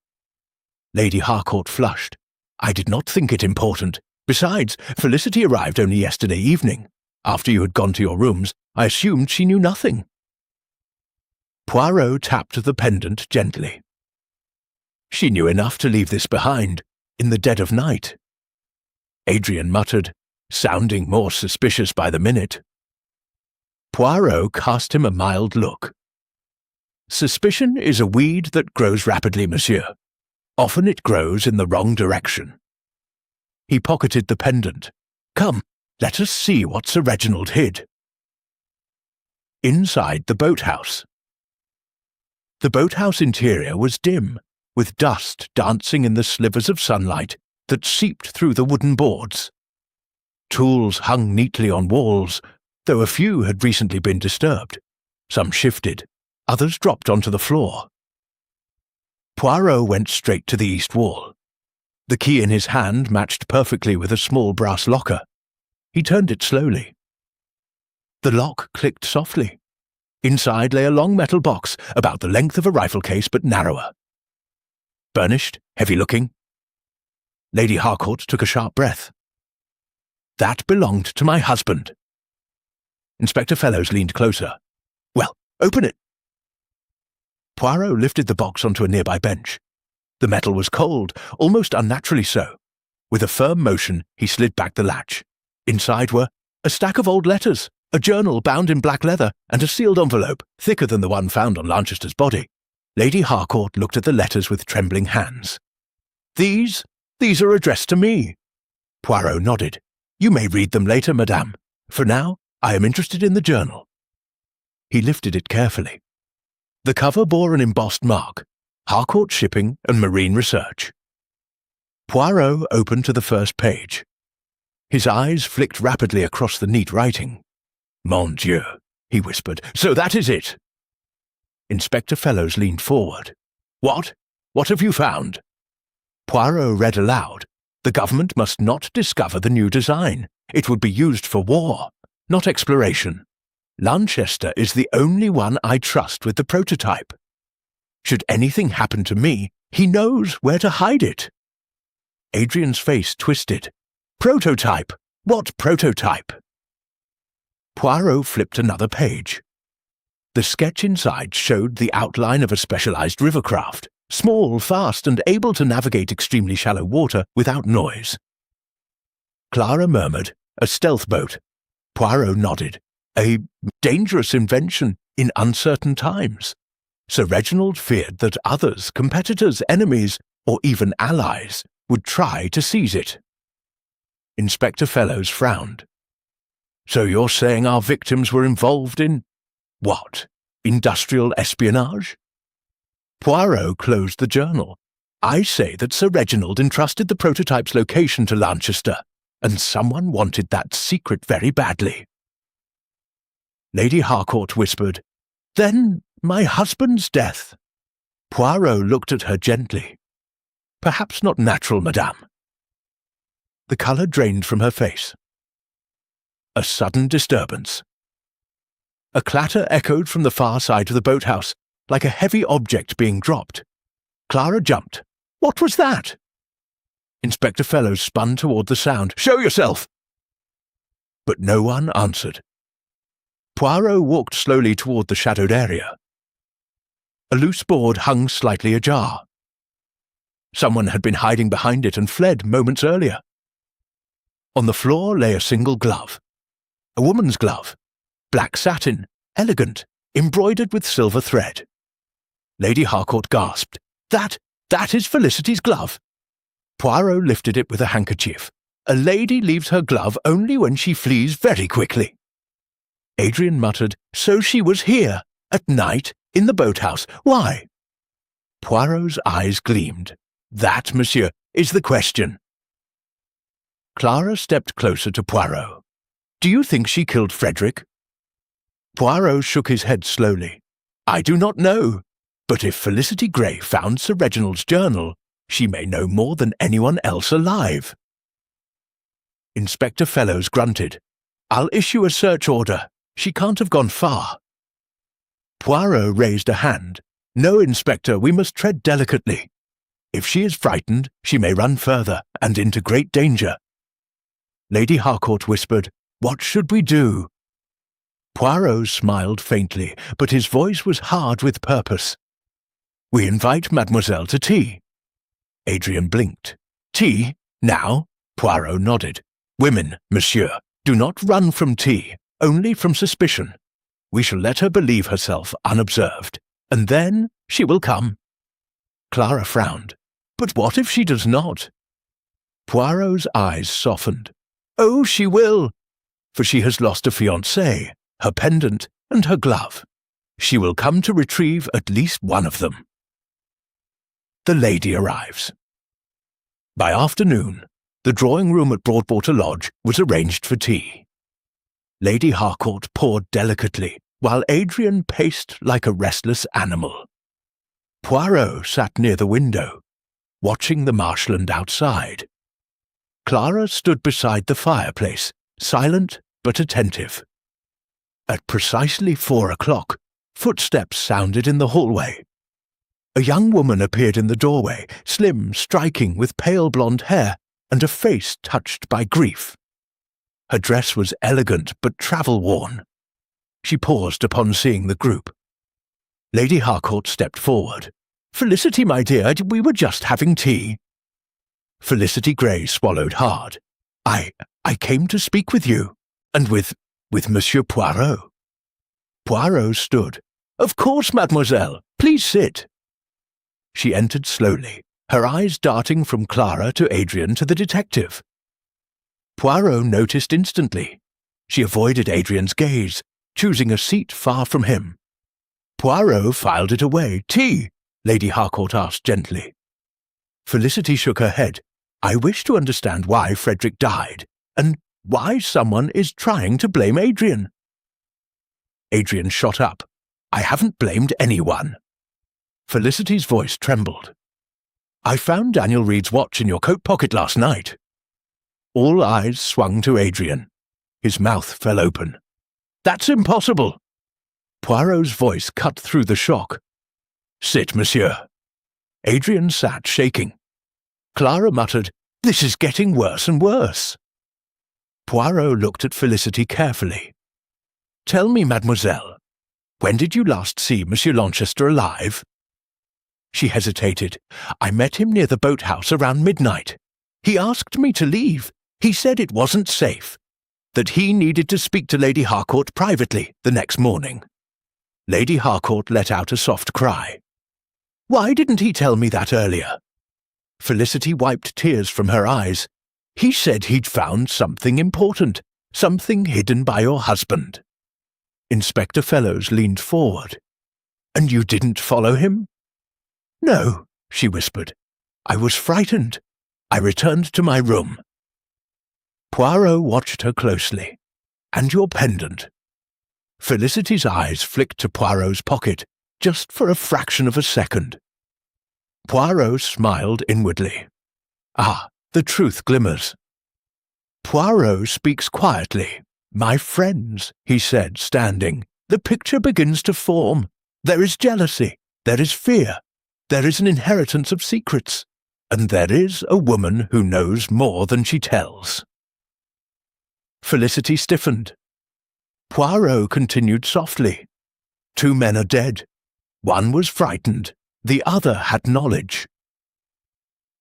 Lady Harcourt flushed. "I did not think it important. Besides, Felicity arrived only yesterday evening. After you had gone to your rooms, I assumed she knew nothing." Poirot tapped the pendant gently. "She knew enough to leave this behind, in the dead of night." Adrian muttered, sounding more suspicious by the minute. Poirot cast him a mild look. "Suspicion is a weed that grows rapidly, monsieur. Often it grows in the wrong direction." He pocketed the pendant. "Come, let us see what Sir Reginald hid." Inside the boathouse. The boathouse interior was dim, with dust dancing in the slivers of sunlight that seeped through the wooden boards. Tools hung neatly on walls, though a few had recently been disturbed. Some shifted, others dropped onto the floor. Poirot went straight to the east wall. The key in his hand matched perfectly with a small brass locker. He turned it slowly. The lock clicked softly. Inside lay a long metal box, about the length of a rifle case but narrower. Burnished, heavy-looking. Lady Harcourt took a sharp breath. "That belonged to my husband." Inspector Fellows leaned closer. "Well, open it." Poirot lifted the box onto a nearby bench. The metal was cold, almost unnaturally so. With a firm motion, he slid back the latch. Inside were a stack of old letters, a journal bound in black leather, and a sealed envelope, thicker than the one found on Lanchester's body. Lady Harcourt looked at the letters with trembling hands. These are addressed to me." Poirot nodded. "You may read them later, madame. For now, I am interested in the journal." He lifted it carefully. The cover bore an embossed mark, Harcourt Shipping and Marine Research. Poirot opened to the first page. His eyes flicked rapidly across the neat writing. "Mon Dieu," he whispered. "So that is it." Inspector Fellows leaned forward. "What? What have you found?" Poirot read aloud. "The government must not discover the new design. It would be used for war, not exploration. Lanchester is the only one I trust with the prototype. Should anything happen to me, he knows where to hide it." Adrian's face twisted. "Prototype? What prototype?" Poirot flipped another page. The sketch inside showed the outline of a specialized rivercraft, small, fast, and able to navigate extremely shallow water without noise. Clara murmured, "A stealth boat." Poirot nodded. "A dangerous invention in uncertain times." Sir Reginald feared that others, competitors, enemies, or even allies, would try to seize it. Inspector Fellows frowned. "So you're saying our victims were involved in what? Industrial espionage?" Poirot closed the journal. "I say that Sir Reginald entrusted the prototype's location to Lanchester, and someone wanted that secret very badly." Lady Harcourt whispered, "Then my husband's death." Poirot looked at her gently. "Perhaps not natural, madame." The colour drained from her face. A sudden disturbance. A clatter echoed from the far side of the boathouse, like a heavy object being dropped. Clara jumped. "What was that?" Inspector Fellows spun toward the sound. "Show yourself!" But no one answered. Poirot walked slowly toward the shadowed area. A loose board hung slightly ajar. Someone had been hiding behind it and fled moments earlier. On the floor lay a single glove. A woman's glove. Black satin, elegant, embroidered with silver thread. Lady Harcourt gasped. That is Felicity's glove." Poirot lifted it with a handkerchief. "A lady leaves her glove only when she flees very quickly." Adrian muttered, "So she was here, at night, in the boathouse. Why?" Poirot's eyes gleamed. "That, monsieur, is the question." Clara stepped closer to Poirot. "Do you think she killed Frederick?" Poirot shook his head slowly. "I do not know, but if Felicity Grey found Sir Reginald's journal, she may know more than anyone else alive." Inspector Fellows grunted. "I'll issue a search order. She can't have gone far." Poirot raised a hand. "No, Inspector, we must tread delicately. If she is frightened, she may run further, and into great danger." Lady Harcourt whispered, "What should we do?" Poirot smiled faintly, but his voice was hard with purpose. "We invite Mademoiselle to tea." Adrian blinked. "Tea? Now?" Poirot nodded. "Women, monsieur, do not run from tea, only from suspicion. We shall let her believe herself unobserved, and then she will come." Clara frowned. "But what if she does not?" Poirot's eyes softened. "Oh, she will, for she has lost a fiancé, her pendant, and her glove. She will come to retrieve at least one of them." The lady arrives. By afternoon, the drawing-room at Broadwater Lodge was arranged for tea. Lady Harcourt poured delicately, while Adrian paced like a restless animal. Poirot sat near the window, watching the marshland outside. Clara stood beside the fireplace, silent but attentive. At precisely 4:00, footsteps sounded in the hallway. A young woman appeared in the doorway, slim, striking, with pale blonde hair and a face touched by grief. Her dress was elegant but travel-worn. She paused upon seeing the group. Lady Harcourt stepped forward. "Felicity, my dear, we were just having tea." Felicity Grey swallowed hard. I came to speak with you, and with Monsieur Poirot." Poirot stood. "Of course, mademoiselle. Please sit." She entered slowly, her eyes darting from Clara to Adrian to the detective. Poirot noticed instantly. She avoided Adrian's gaze, choosing a seat far from him. Poirot filed it away. "Tea?" Lady Harcourt asked gently. Felicity shook her head. "I wish to understand why Frederick died, and why someone is trying to blame Adrian." Adrian shot up. "I haven't blamed anyone." Felicity's voice trembled. "I found Daniel Reed's watch in your coat pocket last night." All eyes swung to Adrian. His mouth fell open. "That's impossible!" Poirot's voice cut through the shock. "Sit, monsieur." Adrian sat, shaking. Clara muttered, "This is getting worse and worse." Poirot looked at Felicity carefully. "Tell me, mademoiselle, when did you last see Monsieur Lanchester alive?" She hesitated. "I met him near the boathouse around midnight. He asked me to leave. He said it wasn't safe, that he needed to speak to Lady Harcourt privately the next morning." Lady Harcourt let out a soft cry. "Why didn't he tell me that earlier?" Felicity wiped tears from her eyes. "He said he'd found something important, something hidden by your husband." Inspector Fellows leaned forward. "And you didn't follow him?" "No," she whispered. "I was frightened. I returned to my room." Poirot watched her closely. "And your pendant?" Felicity's eyes flicked to Poirot's pocket, just for a fraction of a second. Poirot smiled inwardly. "Ah, the truth glimmers." Poirot speaks quietly. "My friends," he said, standing, "the picture begins to form. There is jealousy, there is fear, there is an inheritance of secrets, and there is a woman who knows more than she tells." Felicity stiffened. Poirot continued softly. "Two men are dead. One was frightened, the other had knowledge."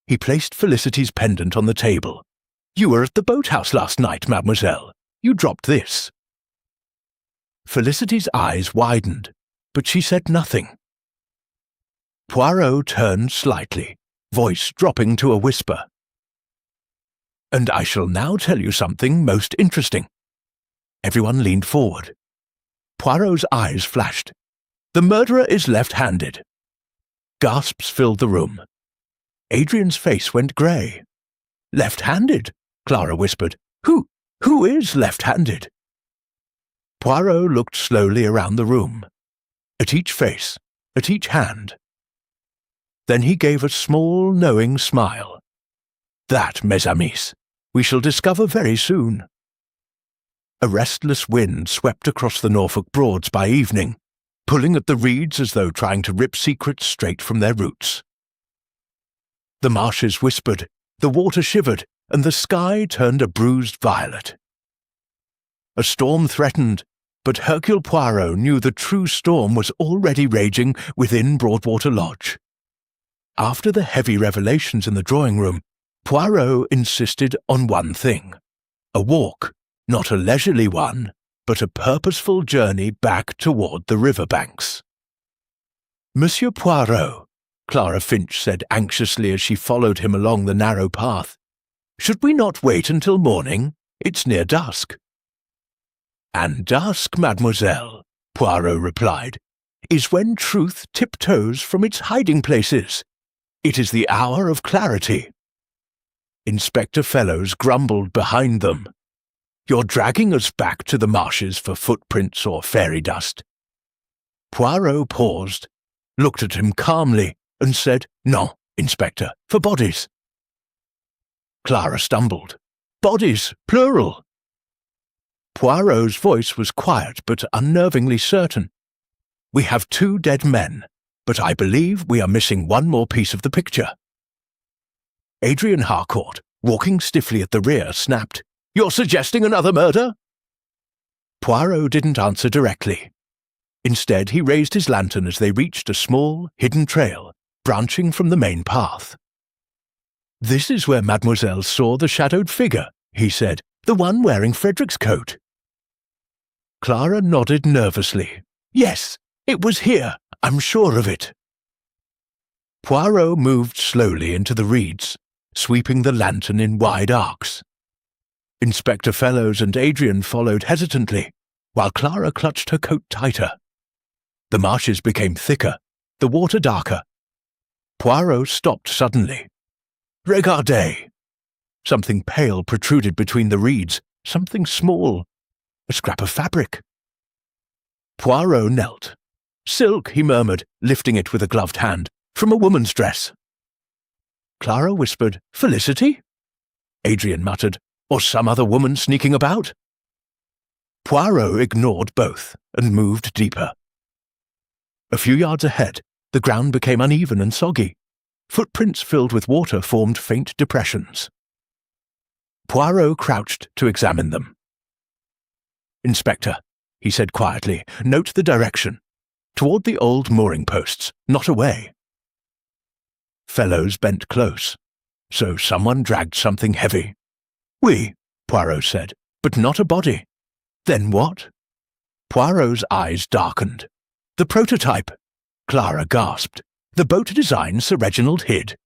He placed Felicity's pendant on the table. "You were at the boathouse last night, mademoiselle. You dropped this." Felicity's eyes widened, but she said nothing. Poirot turned slightly, voice dropping to a whisper. "And I shall now tell you something most interesting." Everyone leaned forward. Poirot's eyes flashed. "The murderer is left-handed." Gasps filled the room. Adrian's face went grey. "Left-handed?" Clara whispered. Who is left-handed?" Poirot looked slowly around the room, at each face, at each hand. Then he gave a small, knowing smile. "That, mes amis, we shall discover very soon." A restless wind swept across the Norfolk Broads by evening, pulling at the reeds as though trying to rip secrets straight from their roots. The marshes whispered, the water shivered, and the sky turned a bruised violet. A storm threatened, but Hercule Poirot knew the true storm was already raging within Broadwater Lodge. After the heavy revelations in the drawing-room, Poirot insisted on one thing: a walk, not a leisurely one, but a purposeful journey back toward the river banks. "Monsieur Poirot," Clara Finch said anxiously as she followed him along the narrow path, "should we not wait until morning? It's near dusk." "And dusk, mademoiselle," Poirot replied, "is when truth tiptoes from its hiding places. It is the hour of clarity." Inspector Fellows grumbled behind them. "You're dragging us back to the marshes for footprints or fairy dust." Poirot paused, looked at him calmly, and said, "No, Inspector, for bodies." Clara stumbled. "Bodies, plural." Poirot's voice was quiet but unnervingly certain. "We have 2 dead men, but I believe we are missing one more piece of the picture." Adrian Harcourt, walking stiffly at the rear, snapped, "You're suggesting another murder?" Poirot didn't answer directly. Instead, he raised his lantern as they reached a small, hidden trail, branching from the main path. "This is where mademoiselle saw the shadowed figure," he said, "the one wearing Frederick's coat." Clara nodded nervously. "Yes, it was here. I'm sure of it." Poirot moved slowly into the reeds, sweeping the lantern in wide arcs. Inspector Fellows and Adrian followed hesitantly, while Clara clutched her coat tighter. The marshes became thicker, the water darker. Poirot stopped suddenly. "Regardez!" Something pale protruded between the reeds, something small, a scrap of fabric. Poirot knelt. "Silk," he murmured, lifting it with a gloved hand, "from a woman's dress." Clara whispered, "Felicity?" Adrian muttered, "Or some other woman sneaking about?" Poirot ignored both and moved deeper. A few yards ahead, the ground became uneven and soggy. Footprints filled with water formed faint depressions. Poirot crouched to examine them. "Inspector," he said quietly, "note the direction. Toward the old mooring posts, not away." Fellows bent close. "So someone dragged something heavy." "Oui," Poirot said, "but not a body." "Then what?" Poirot's eyes darkened. "The prototype!" Clara gasped. "The boat design Sir Reginald hid."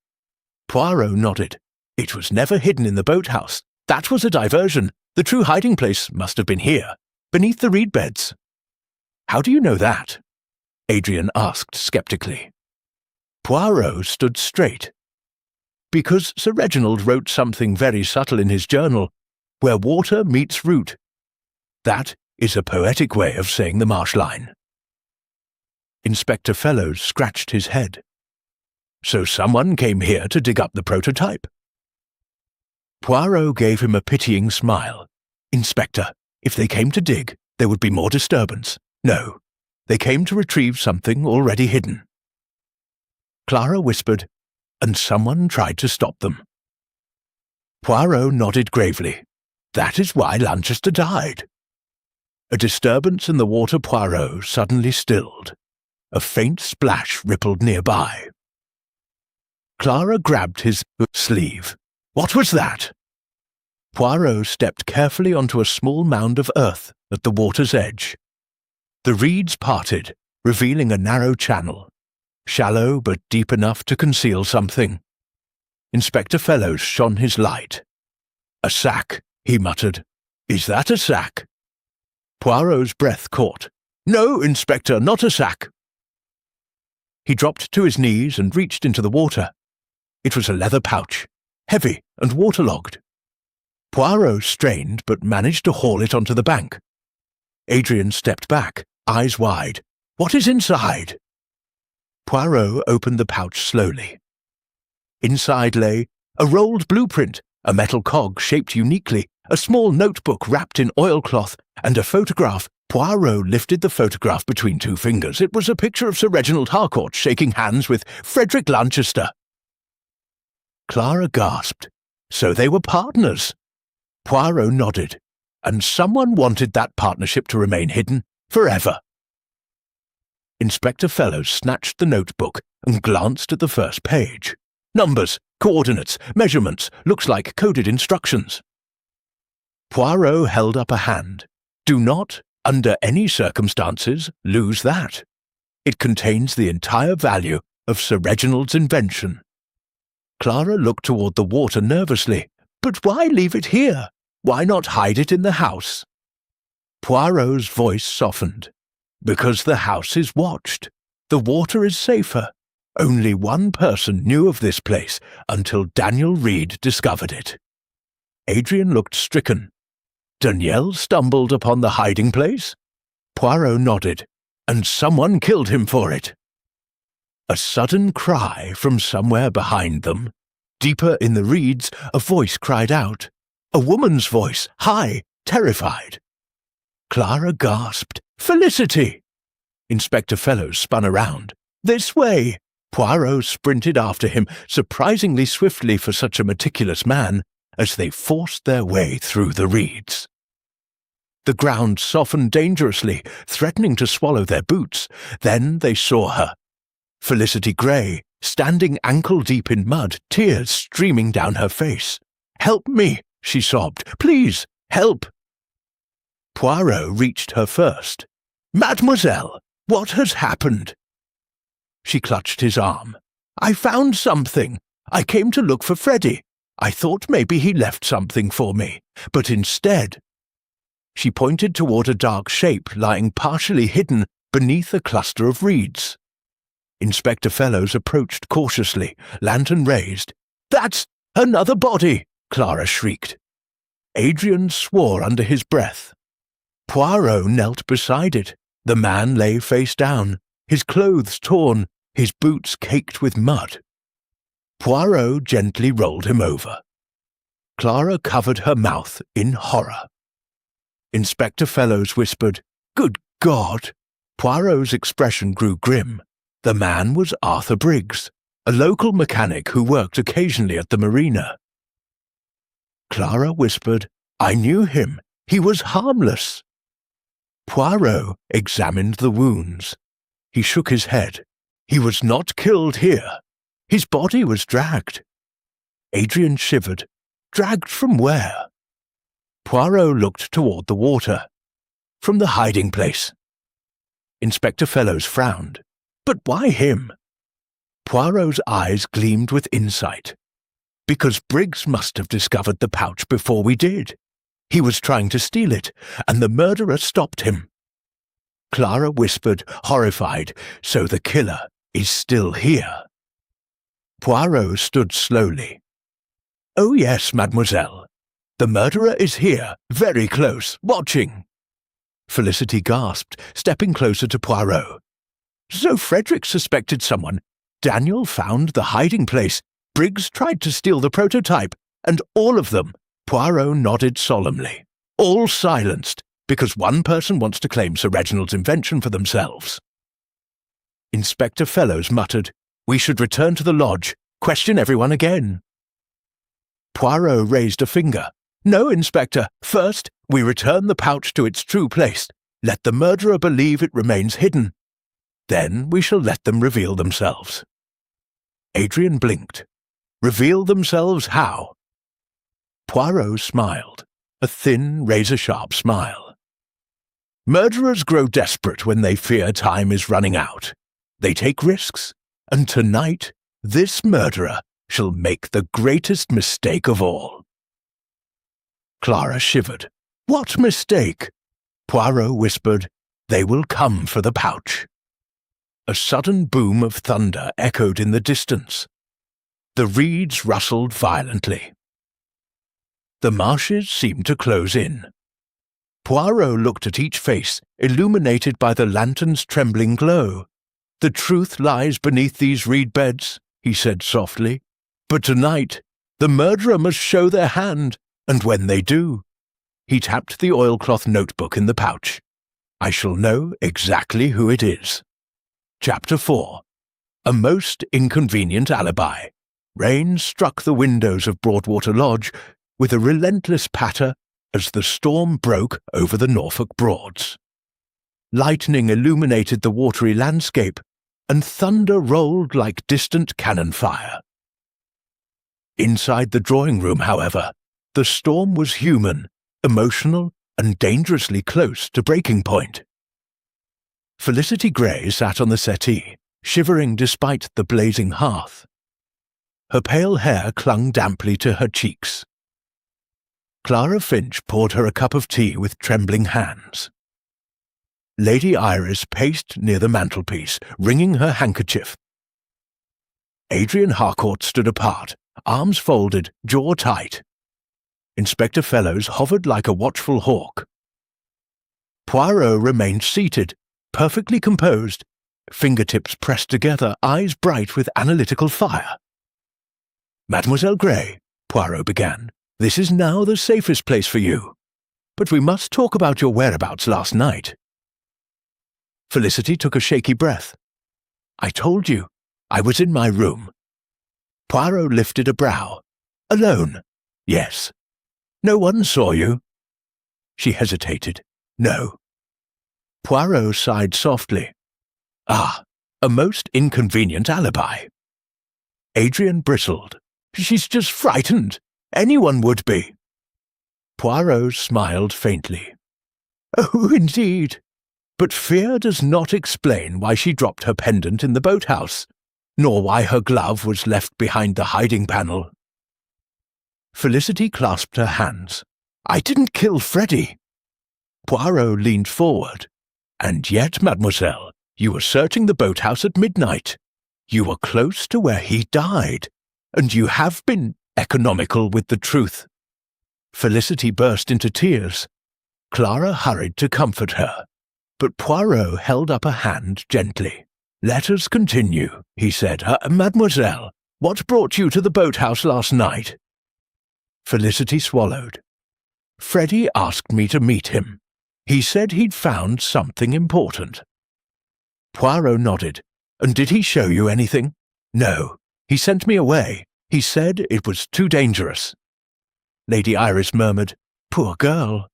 Poirot nodded. "It was never hidden in the boathouse. That was a diversion. The true hiding place must have been here, beneath the reed beds." "How do you know that?" Adrian asked skeptically. Poirot stood straight. "Because Sir Reginald wrote something very subtle in his journal, where water meets root. That is a poetic way of saying the marsh line." Inspector Fellows scratched his head. "So someone came here to dig up the prototype?" Poirot gave him a pitying smile. "Inspector, if they came to dig, there would be more disturbance. No, they came to retrieve something already hidden." Clara whispered, "And someone tried to stop them." Poirot nodded gravely. "That is why Lanchester died." A disturbance in the water Poirot suddenly stilled. A faint splash rippled nearby. Clara grabbed his sleeve. "What was that?" Poirot stepped carefully onto a small mound of earth at the water's edge. The reeds parted, revealing a narrow channel, shallow but deep enough to conceal something. Inspector Fellows shone his light. "A sack," he muttered. "Is that a sack?" Poirot's breath caught. "No, Inspector, not a sack." He dropped to his knees and reached into the water. It was a leather pouch, heavy and waterlogged. Poirot strained but managed to haul it onto the bank. Adrian stepped back, eyes wide. "What is inside?" Poirot opened the pouch slowly. Inside lay a rolled blueprint, a metal cog shaped uniquely, a small notebook wrapped in oilcloth, and a photograph. Poirot lifted the photograph between two fingers. It was a picture of Sir Reginald Harcourt shaking hands with Frederick Lanchester. Clara gasped. So they were partners. Poirot nodded, and someone wanted that partnership to remain hidden forever. Inspector Fellows snatched the notebook and glanced at the first page. Numbers, coordinates, measurements, looks like coded instructions. Poirot held up a hand. "Do not, under any circumstances, lose that. It contains the entire value of Sir Reginald's invention." Clara looked toward the water nervously. "But why leave it here? Why not hide it in the house?" Poirot's voice softened. "Because the house is watched. The water is safer. Only one person knew of this place until Daniel Reed discovered it." Adrian looked stricken. "Daniel stumbled upon the hiding place?" Poirot nodded. "And someone killed him for it." A sudden cry from somewhere behind them. Deeper in the reeds, a voice cried out. A woman's voice, high, terrified. Clara gasped, "Felicity!" Inspector Fellows spun around. "This way!" Poirot sprinted after him, surprisingly swiftly for such a meticulous man, as they forced their way through the reeds. The ground softened dangerously, threatening to swallow their boots. Then they saw her. Felicity Grey, standing ankle-deep in mud, tears streaming down her face. "Help me!" she sobbed. "Please, help!" Poirot reached her first. "Mademoiselle, what has happened?" She clutched his arm. "I found something. I came to look for Freddie. I thought maybe he left something for me, but instead—" She pointed toward a dark shape lying partially hidden beneath a cluster of reeds. Inspector Fellows approached cautiously, lantern raised. "That's another body!" Clara shrieked. Adrian swore under his breath. Poirot knelt beside it. The man lay face down, his clothes torn, his boots caked with mud. Poirot gently rolled him over. Clara covered her mouth in horror. Inspector Fellows whispered, "Good God!" Poirot's expression grew grim. The man was Arthur Briggs, a local mechanic who worked occasionally at the marina. Clara whispered, "I knew him. He was harmless." Poirot examined the wounds. He shook his head. He was not killed here. His body was dragged. Adrian shivered. Dragged from where? Poirot looked toward the water. From the hiding place. Inspector Fellows frowned. But why him? Poirot's eyes gleamed with insight. Because Briggs must have discovered the pouch before we did. He was trying to steal it, and the murderer stopped him. Clara whispered, horrified, "So the killer is still here." Poirot stood slowly. "Oh yes, mademoiselle. The murderer is here, very close, watching." Felicity gasped, stepping closer to Poirot. "So Frederick suspected someone. Daniel found the hiding place. Briggs tried to steal the prototype, and all of them." Poirot nodded solemnly. "All silenced, because one person wants to claim Sir Reginald's invention for themselves." Inspector Fellows muttered, "We should return to the lodge, question everyone again." Poirot raised a finger. "No, Inspector. First, we return the pouch to its true place. Let the murderer believe it remains hidden. Then we shall let them reveal themselves." Adrian blinked. "Reveal themselves how?" Poirot smiled, a thin, razor-sharp smile. "Murderers grow desperate when they fear time is running out. They take risks, and tonight this murderer shall make the greatest mistake of all." Clara shivered. "What mistake?" Poirot whispered, "They will come for the pouch." A sudden boom of thunder echoed in the distance. The reeds rustled violently. The marshes seemed to close in. Poirot looked at each face, illuminated by the lantern's trembling glow. "The truth lies beneath these reed beds," he said softly. "But tonight, the murderer must show their hand, and when they do—" He tapped the oilcloth notebook in the pouch. "I shall know exactly who it is." Chapter 4. A most inconvenient alibi. Rain struck the windows of Broadwater Lodge with a relentless patter as the storm broke over the Norfolk Broads. Lightning illuminated the watery landscape, and thunder rolled like distant cannon fire. Inside the drawing room, however, the storm was human, emotional, and dangerously close to breaking point. Felicity Grey sat on the settee, shivering despite the blazing hearth. Her pale hair clung damply to her cheeks. Clara Finch poured her a cup of tea with trembling hands. Lady Iris paced near the mantelpiece, wringing her handkerchief. Adrian Harcourt stood apart, arms folded, jaw tight. Inspector Fellows hovered like a watchful hawk. Poirot remained seated, perfectly composed, fingertips pressed together, eyes bright with analytical fire. "Mademoiselle Grey," Poirot began, "this is now the safest place for you. But we must talk about your whereabouts last night." Felicity took a shaky breath. "I told you. I was in my room." Poirot lifted a brow. "Alone?" "Yes." "No one saw you?" She hesitated. "No." Poirot sighed softly. "Ah, a most inconvenient alibi." Adrian bristled. "She's just frightened. Anyone would be." Poirot smiled faintly. "Oh, indeed. But fear does not explain why she dropped her pendant in the boathouse, nor why her glove was left behind the hiding panel." Felicity clasped her hands. "I didn't kill Freddie." Poirot leaned forward. "And yet, mademoiselle, you were searching the boathouse at midnight. You were close to where he died, and you have been economical with the truth." Felicity burst into tears. Clara hurried to comfort her. But Poirot held up a hand gently. "Let us continue," he said. "Mademoiselle, what brought you to the boathouse last night?" Felicity swallowed. "Freddie asked me to meet him. He said he'd found something important." Poirot nodded. "And did he show you anything?" "No. He sent me away. He said it was too dangerous." Lady Iris murmured, "Poor girl."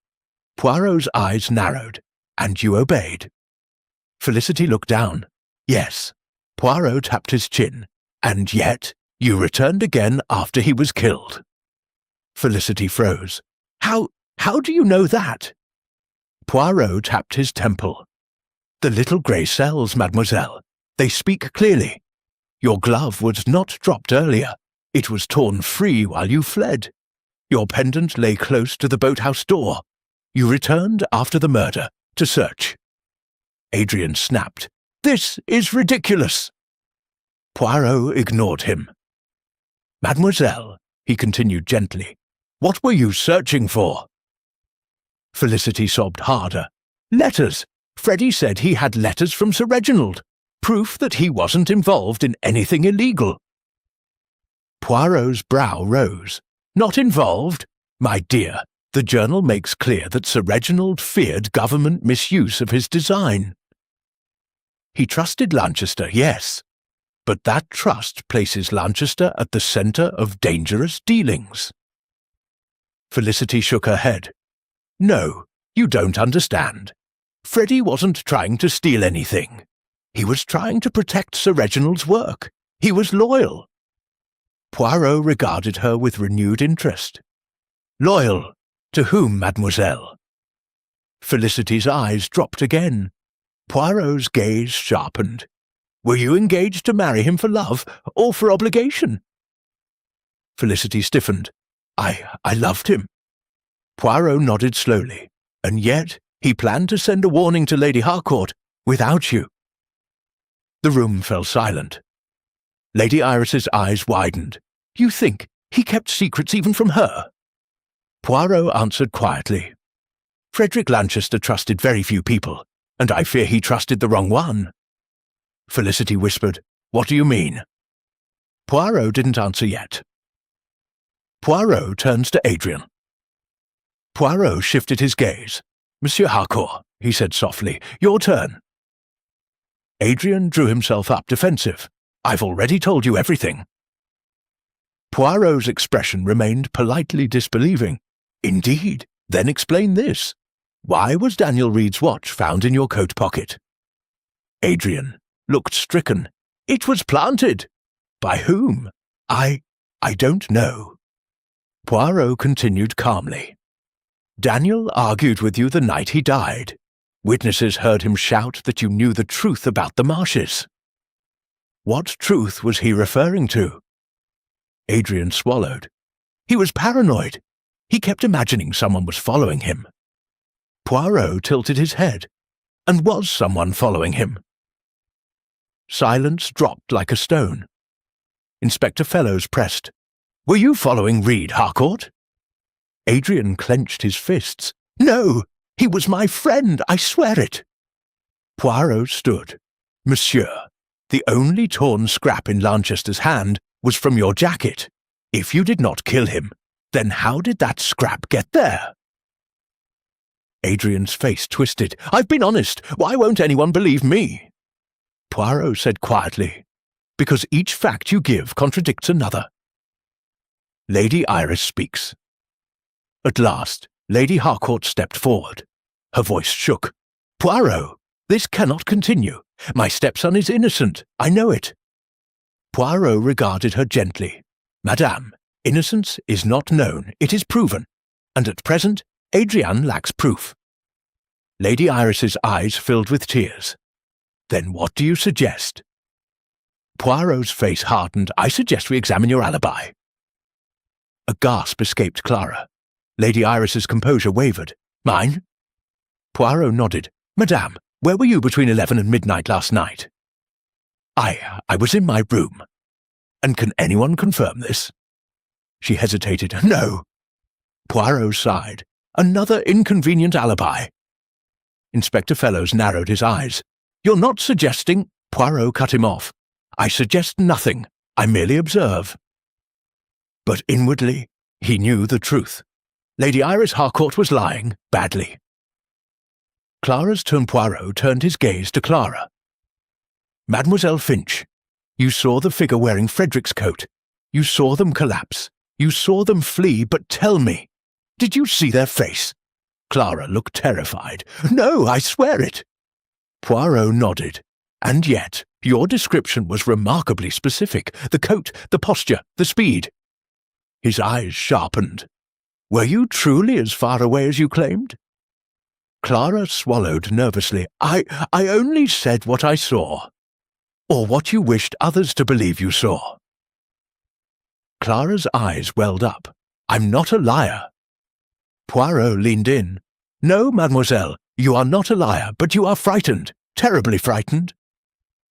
Poirot's eyes narrowed. "And you obeyed?" Felicity looked down. "Yes." Poirot tapped his chin. "And yet you returned again after he was killed." Felicity froze. How do you know that?" Poirot tapped his temple. "The little grey cells, mademoiselle. They speak clearly. Your glove was not dropped earlier. It was torn free while you fled. Your pendant lay close to the boathouse door. You returned after the murder to search." Adrian snapped. "This is ridiculous." Poirot ignored him. "Mademoiselle," he continued gently, "what were you searching for?" Felicity sobbed harder. "Letters. Freddie said he had letters from Sir Reginald. Proof that he wasn't involved in anything illegal." Poirot's brow rose. "Not involved? My dear, the journal makes clear that Sir Reginald feared government misuse of his design. He trusted Lanchester, yes, but that trust places Lanchester at the centre of dangerous dealings." Felicity shook her head. "No, you don't understand. Freddie wasn't trying to steal anything. He was trying to protect Sir Reginald's work. He was loyal." Poirot regarded her with renewed interest. "Loyal? To whom, mademoiselle?" Felicity's eyes dropped again. Poirot's gaze sharpened. "Were you engaged to marry him for love or for obligation?" Felicity stiffened. I loved him." Poirot nodded slowly. "And yet he planned to send a warning to Lady Harcourt without you." The room fell silent. Lady Iris's eyes widened. "You think he kept secrets even from her?" Poirot answered quietly. "Frederick Lanchester trusted very few people, and I fear he trusted the wrong one." Felicity whispered, "What do you mean?" Poirot didn't answer yet. Poirot turns to Adrian. Poirot shifted his gaze. "Monsieur Harcourt," he said softly, "your turn." Adrian drew himself up defensive. "I've already told you everything." Poirot's expression remained politely disbelieving. "Indeed? Then explain this. Why was Daniel Reed's watch found in your coat pocket?" Adrian looked stricken. "It was planted." "By whom?" I don't know." Poirot continued calmly. "Daniel argued with you the night he died. Witnesses heard him shout that you knew the truth about the marshes." "What truth was he referring to?" Adrian swallowed. "He was paranoid. He kept imagining someone was following him." Poirot tilted his head. "And was someone following him?" Silence dropped like a stone. Inspector Fellows pressed. "Were you following Reed, Harcourt?" Adrian clenched his fists. "No! He was my friend, I swear it." Poirot stood. "Monsieur, the only torn scrap in Lanchester's hand was from your jacket. If you did not kill him, then how did that scrap get there?" Adrian's face twisted. "I've been honest. Why won't anyone believe me?" Poirot said quietly, "Because each fact you give contradicts another." Lady Iris speaks. At last, Lady Harcourt stepped forward. Her voice shook. "Poirot, this cannot continue. My stepson is innocent. I know it." Poirot regarded her gently. "Madame, innocence is not known. It is proven. And at present, Adrian lacks proof." Lady Iris's eyes filled with tears. "Then what do you suggest?" Poirot's face hardened. "I suggest we examine your alibi." A gasp escaped Clara. Lady Iris's composure wavered. "Mine?" Poirot nodded. "Madame, where were you between 11 and midnight last night?" I was in my room." "And can anyone confirm this?" She hesitated. "No." Poirot sighed. "Another inconvenient alibi." Inspector Fellows narrowed his eyes. "You're not suggesting—" Poirot cut him off. "I suggest nothing. I merely observe." But inwardly, he knew the truth. Lady Iris Harcourt was lying badly. Clara's turn. Poirot turned his gaze to Clara. "Mademoiselle Finch, you saw the figure wearing Frederick's coat. You saw them collapse. You saw them flee, but tell me, did you see their face?" Clara looked terrified. "No, I swear it." Poirot nodded. "And yet, your description was remarkably specific. The coat, the posture, the speed." His eyes sharpened. "Were you truly as far away as you claimed?" Clara swallowed nervously. I only said what I saw. Or what you wished others to believe you saw." Clara's eyes welled up. "I'm not a liar." Poirot leaned in. "No, mademoiselle, you are not a liar, but you are frightened, terribly frightened."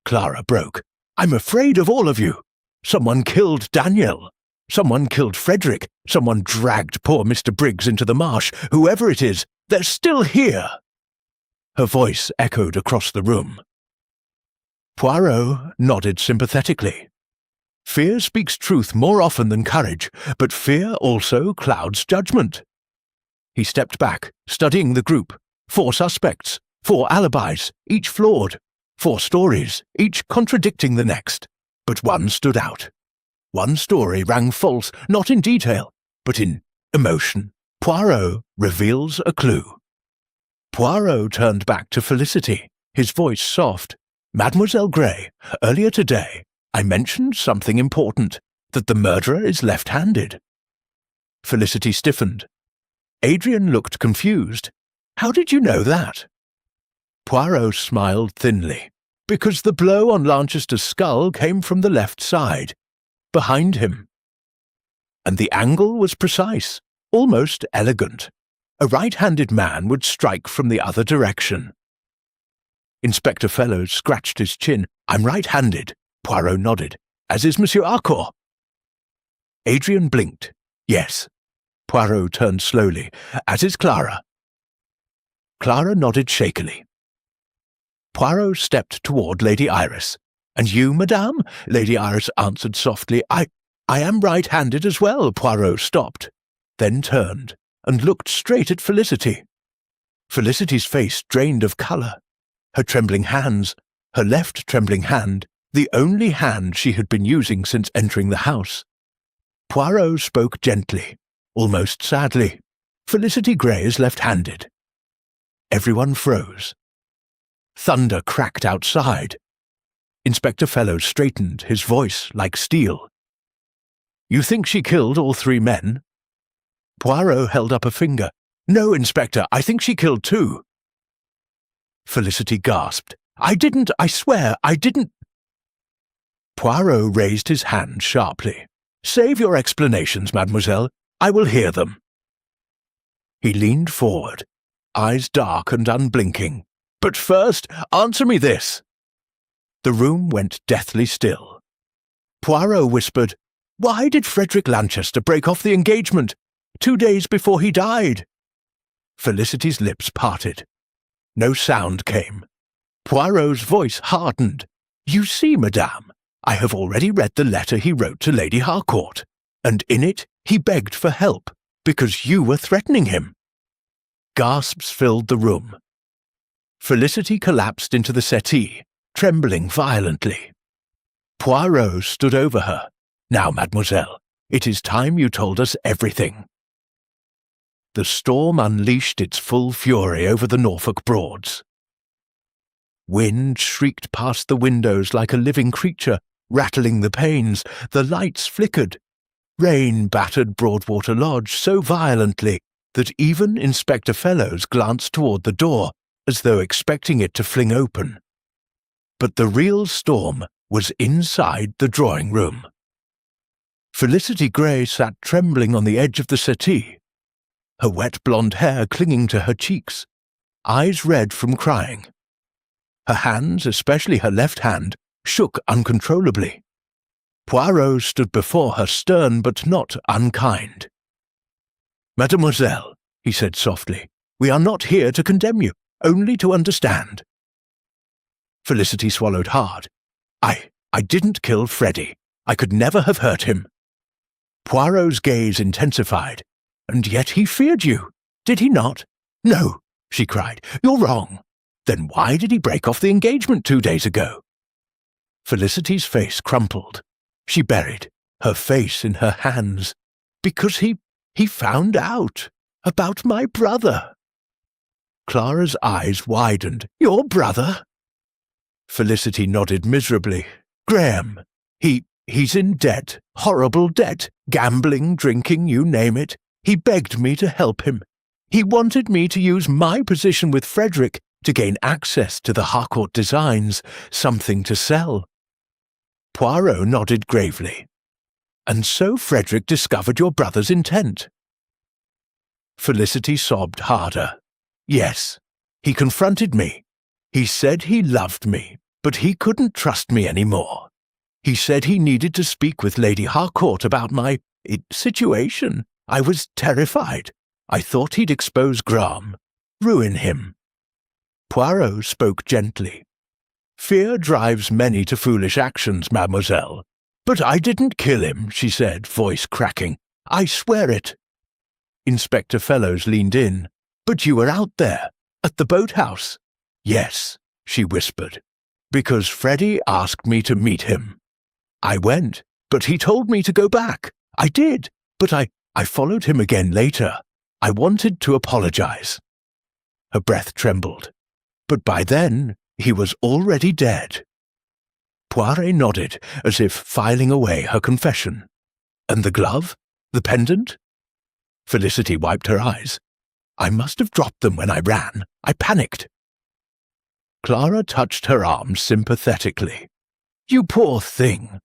Clara broke. "I'm afraid of all of you. Someone killed Daniel. Someone killed Frederick. Someone dragged poor Mr. Briggs into the marsh. Whoever it is, they're still here." Her voice echoed across the room. Poirot nodded sympathetically. Fear speaks truth more often than courage, but fear also clouds judgment. He stepped back, studying the group. 4 suspects, 4 alibis, each flawed, 4 stories, each contradicting the next. But one stood out. One story rang false, not in detail, but in emotion. Poirot reveals a clue. Poirot turned back to Felicity, his voice soft. "Mademoiselle Gray, earlier today, I mentioned something important, that the murderer is left-handed." Felicity stiffened. Adrian looked confused. "How did you know that?" Poirot smiled thinly. "Because the blow on Lanchester's skull came from the left side, behind him. And the angle was precise, almost elegant. A right-handed man would strike from the other direction." Inspector Fellows scratched his chin. "I'm right-handed." Poirot nodded. "As is Monsieur Harcourt." Adrian blinked. "Yes." Poirot turned slowly. "As is Clara." Clara nodded shakily. Poirot stepped toward Lady Iris. "And you, madame?" Lady Iris answered softly. I am right-handed as well." Poirot stopped, then turned and looked straight at Felicity. Felicity's face drained of colour. Her trembling hands, her left trembling hand, the only hand she had been using since entering the house. Poirot spoke gently, almost sadly. "Felicity Gray is left-handed." Everyone froze. Thunder cracked outside. Inspector Fellows straightened, his voice like steel. "You think she killed all 3 men?" Poirot held up a finger. "No, Inspector, I think she killed 2. Felicity gasped. I swear, I didn't." Poirot raised his hand sharply. "Save your explanations, mademoiselle. I will hear them." He leaned forward, eyes dark and unblinking. "But first, answer me this." The room went deathly still. Poirot whispered, "Why did Frederick Lanchester break off the engagement 2 days before he died?" Felicity's lips parted. No sound came. Poirot's voice hardened. "You see, madame, I have already read the letter he wrote to Lady Harcourt, and in it he begged for help, because you were threatening him." Gasps filled the room. Felicity collapsed into the settee, trembling violently. Poirot stood over her. "Now, mademoiselle, it is time you told us everything." The storm unleashed its full fury over the Norfolk Broads. Wind shrieked past the windows like a living creature, rattling the panes. The lights flickered. Rain battered Broadwater Lodge so violently that even Inspector Fellows glanced toward the door, as though expecting it to fling open. But the real storm was inside the drawing room. Felicity Gray sat trembling on the edge of the settee, her wet blonde hair clinging to her cheeks, eyes red from crying. Her hands, especially her left hand, shook uncontrollably. Poirot stood before her, stern but not unkind. "Mademoiselle," he said softly, "we are not here to condemn you. only to understand. Felicity swallowed hard. I didn't kill Freddy. I could never have hurt him. Poirot's gaze intensified. And yet he feared you, did he not? No, she cried. You're wrong. Then why did he break off the engagement 2 days ago? Felicity's face crumpled. She buried her face in her hands. Because he found out about my brother. Clara's eyes widened. Your brother? Felicity nodded miserably. Graham. He's in debt. Horrible debt. Gambling, drinking, you name it. He begged me to help him. He wanted me to use my position with Frederick to gain access to the Harcourt designs, something to sell. Poirot nodded gravely. And so Frederick discovered your brother's intent. Felicity sobbed harder. Yes, he confronted me. He said he loved me, but he couldn't trust me anymore. He said he needed to speak with Lady Harcourt about my situation. I was terrified. I thought he'd expose Graham, ruin him. Poirot spoke gently. Fear drives many to foolish actions, mademoiselle. But I didn't kill him, she said, voice cracking. I swear it. Inspector Fellows leaned in. But you were out there, at the boathouse. Yes, she whispered, because Freddy asked me to meet him. I went, but he told me to go back. I did, but I followed him again later. I wanted to apologize. Her breath trembled. But by then, he was already dead. Poirot nodded, as if filing away her confession. And the glove? The pendant? Felicity wiped her eyes. I must have dropped them when I ran. I panicked. Clara touched her arm sympathetically. You poor thing.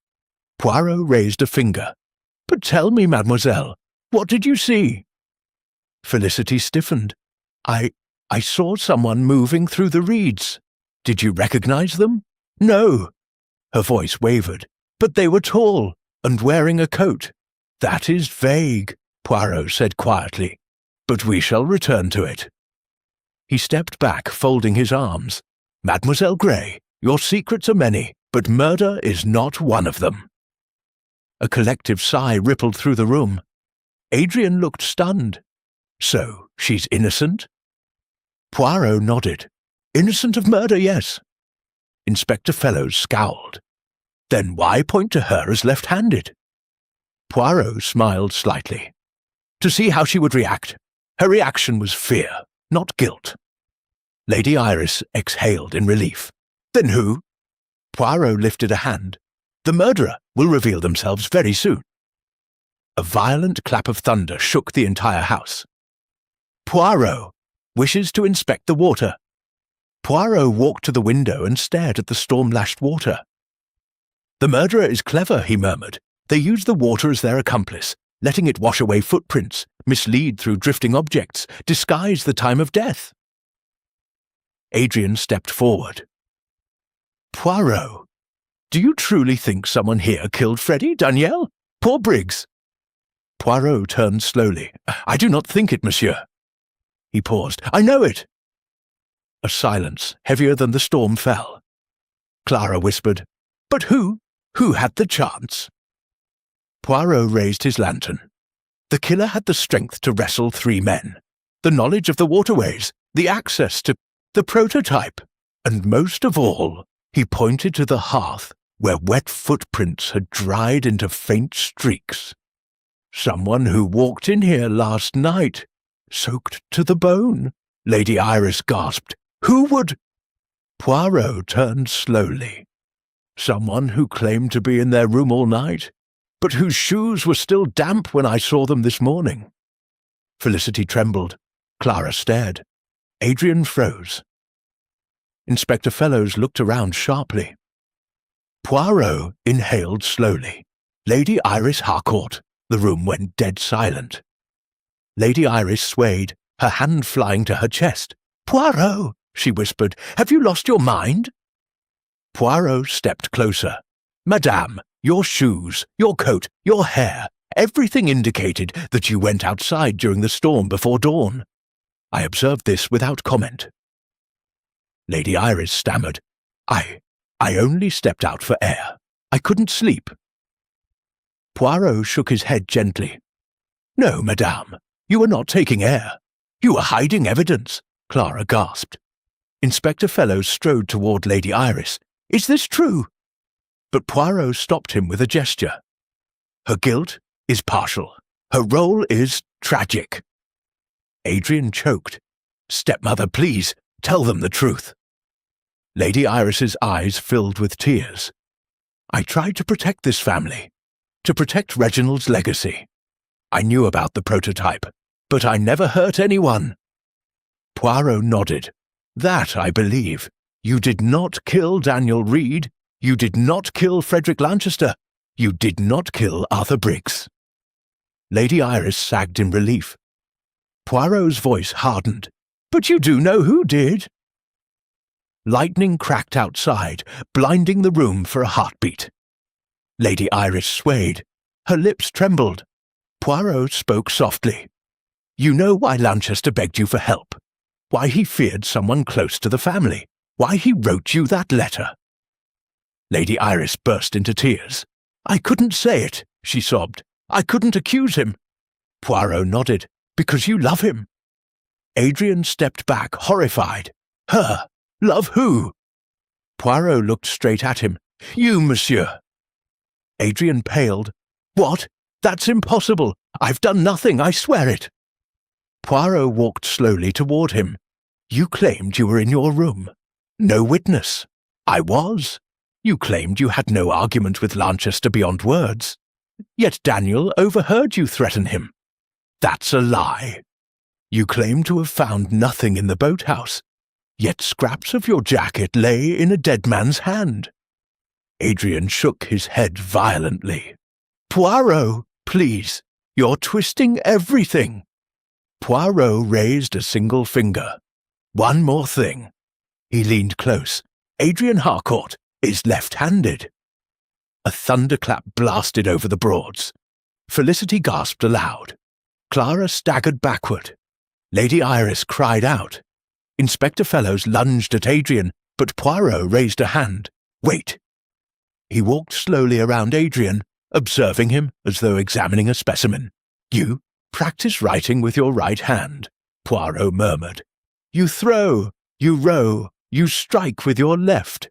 Poirot raised a finger. But tell me, mademoiselle, what did you see? Felicity stiffened. I saw someone moving through the reeds. Did you recognize them? No. Her voice wavered. But they were tall and wearing a coat. That is vague, Poirot said quietly. But we shall return to it. He stepped back, folding his arms. Mademoiselle Gray, your secrets are many, but murder is not one of them. A collective sigh rippled through the room. Adrian looked stunned. So, she's innocent? Poirot nodded. Innocent of murder, yes. Inspector Fellows scowled. Then why point to her as left-handed? Poirot smiled slightly. To see how she would react. Her reaction was fear, not guilt. Lady Iris exhaled in relief. Then who? Poirot lifted a hand. The murderer will reveal themselves very soon. A violent clap of thunder shook the entire house. Poirot wishes to inspect the water. Poirot walked to the window and stared at the storm-lashed water. The murderer is clever, he murmured. They use the water as their accomplice, letting it wash away footprints, mislead through drifting objects, disguise the time of death. Adrian stepped forward. Poirot, do you truly think someone here killed Freddy, Danielle? Poor Briggs. Poirot turned slowly. I do not think it, monsieur. He paused. I know it. A silence, heavier than the storm, fell. Clara whispered, But who? Who had the chance? Poirot raised his lantern. The killer had the strength to wrestle 3 men, the knowledge of the waterways, the access to the prototype, and most of all, he pointed to the hearth where wet footprints had dried into faint streaks. Someone who walked in here last night, soaked to the bone. Lady Iris gasped. Who would? Poirot turned slowly. Someone who claimed to be in their room all night, but whose shoes were still damp when I saw them this morning. Felicity trembled. Clara stared. Adrian froze. Inspector Fellows looked around sharply. Poirot inhaled slowly. Lady Iris Harcourt. The room went dead silent. Lady Iris swayed, her hand flying to her chest. Poirot, she whispered, have you lost your mind? Poirot stepped closer. Madame, your shoes, your coat, your hair, everything indicated that you went outside during the storm before dawn. I observed this without comment. Lady Iris stammered. I only stepped out for air. I couldn't sleep. Poirot shook his head gently. No, madame, you are not taking air. You are hiding evidence, Clara gasped. Inspector Fellows strode toward Lady Iris. Is this true? But Poirot stopped him with a gesture. Her guilt is partial. Her role is tragic. Adrian choked. Stepmother, please, tell them the truth. Lady Iris's eyes filled with tears. I tried to protect this family, to protect Reginald's legacy. I knew about the prototype, but I never hurt anyone. Poirot nodded. That, I believe. You did not kill Daniel Reed. You did not kill Frederick Lanchester. You did not kill Arthur Briggs. Lady Iris sagged in relief. Poirot's voice hardened. But you do know who did. Lightning cracked outside, blinding the room for a heartbeat. Lady Iris swayed. Her lips trembled. Poirot spoke softly. You know why Lanchester begged you for help. Why he feared someone close to the family. Why he wrote you that letter. Lady Iris burst into tears. I couldn't say it, she sobbed. I couldn't accuse him. Poirot nodded. Because you love him. Adrian stepped back, horrified. Her? Love who? Poirot looked straight at him. You, monsieur. Adrian paled. What? That's impossible. I've done nothing, I swear it. Poirot walked slowly toward him. You claimed you were in your room. No witness. I was. You claimed you had no argument with Lanchester beyond words. Yet Daniel overheard you threaten him. That's a lie. You claim to have found nothing in the boathouse, yet scraps of your jacket lay in a dead man's hand. Adrian shook his head violently. Poirot, please, you're twisting everything. Poirot raised a single finger. One more thing. He leaned close. Adrian Harcourt is left-handed. A thunderclap blasted over the Broads. Felicity gasped aloud. Clara staggered backward. Lady Iris cried out. Inspector Fellows lunged at Adrian, but Poirot raised a hand. Wait. He walked slowly around Adrian, observing him as though examining a specimen. You practice writing with your right hand, Poirot murmured. You throw, you row, you strike with your left.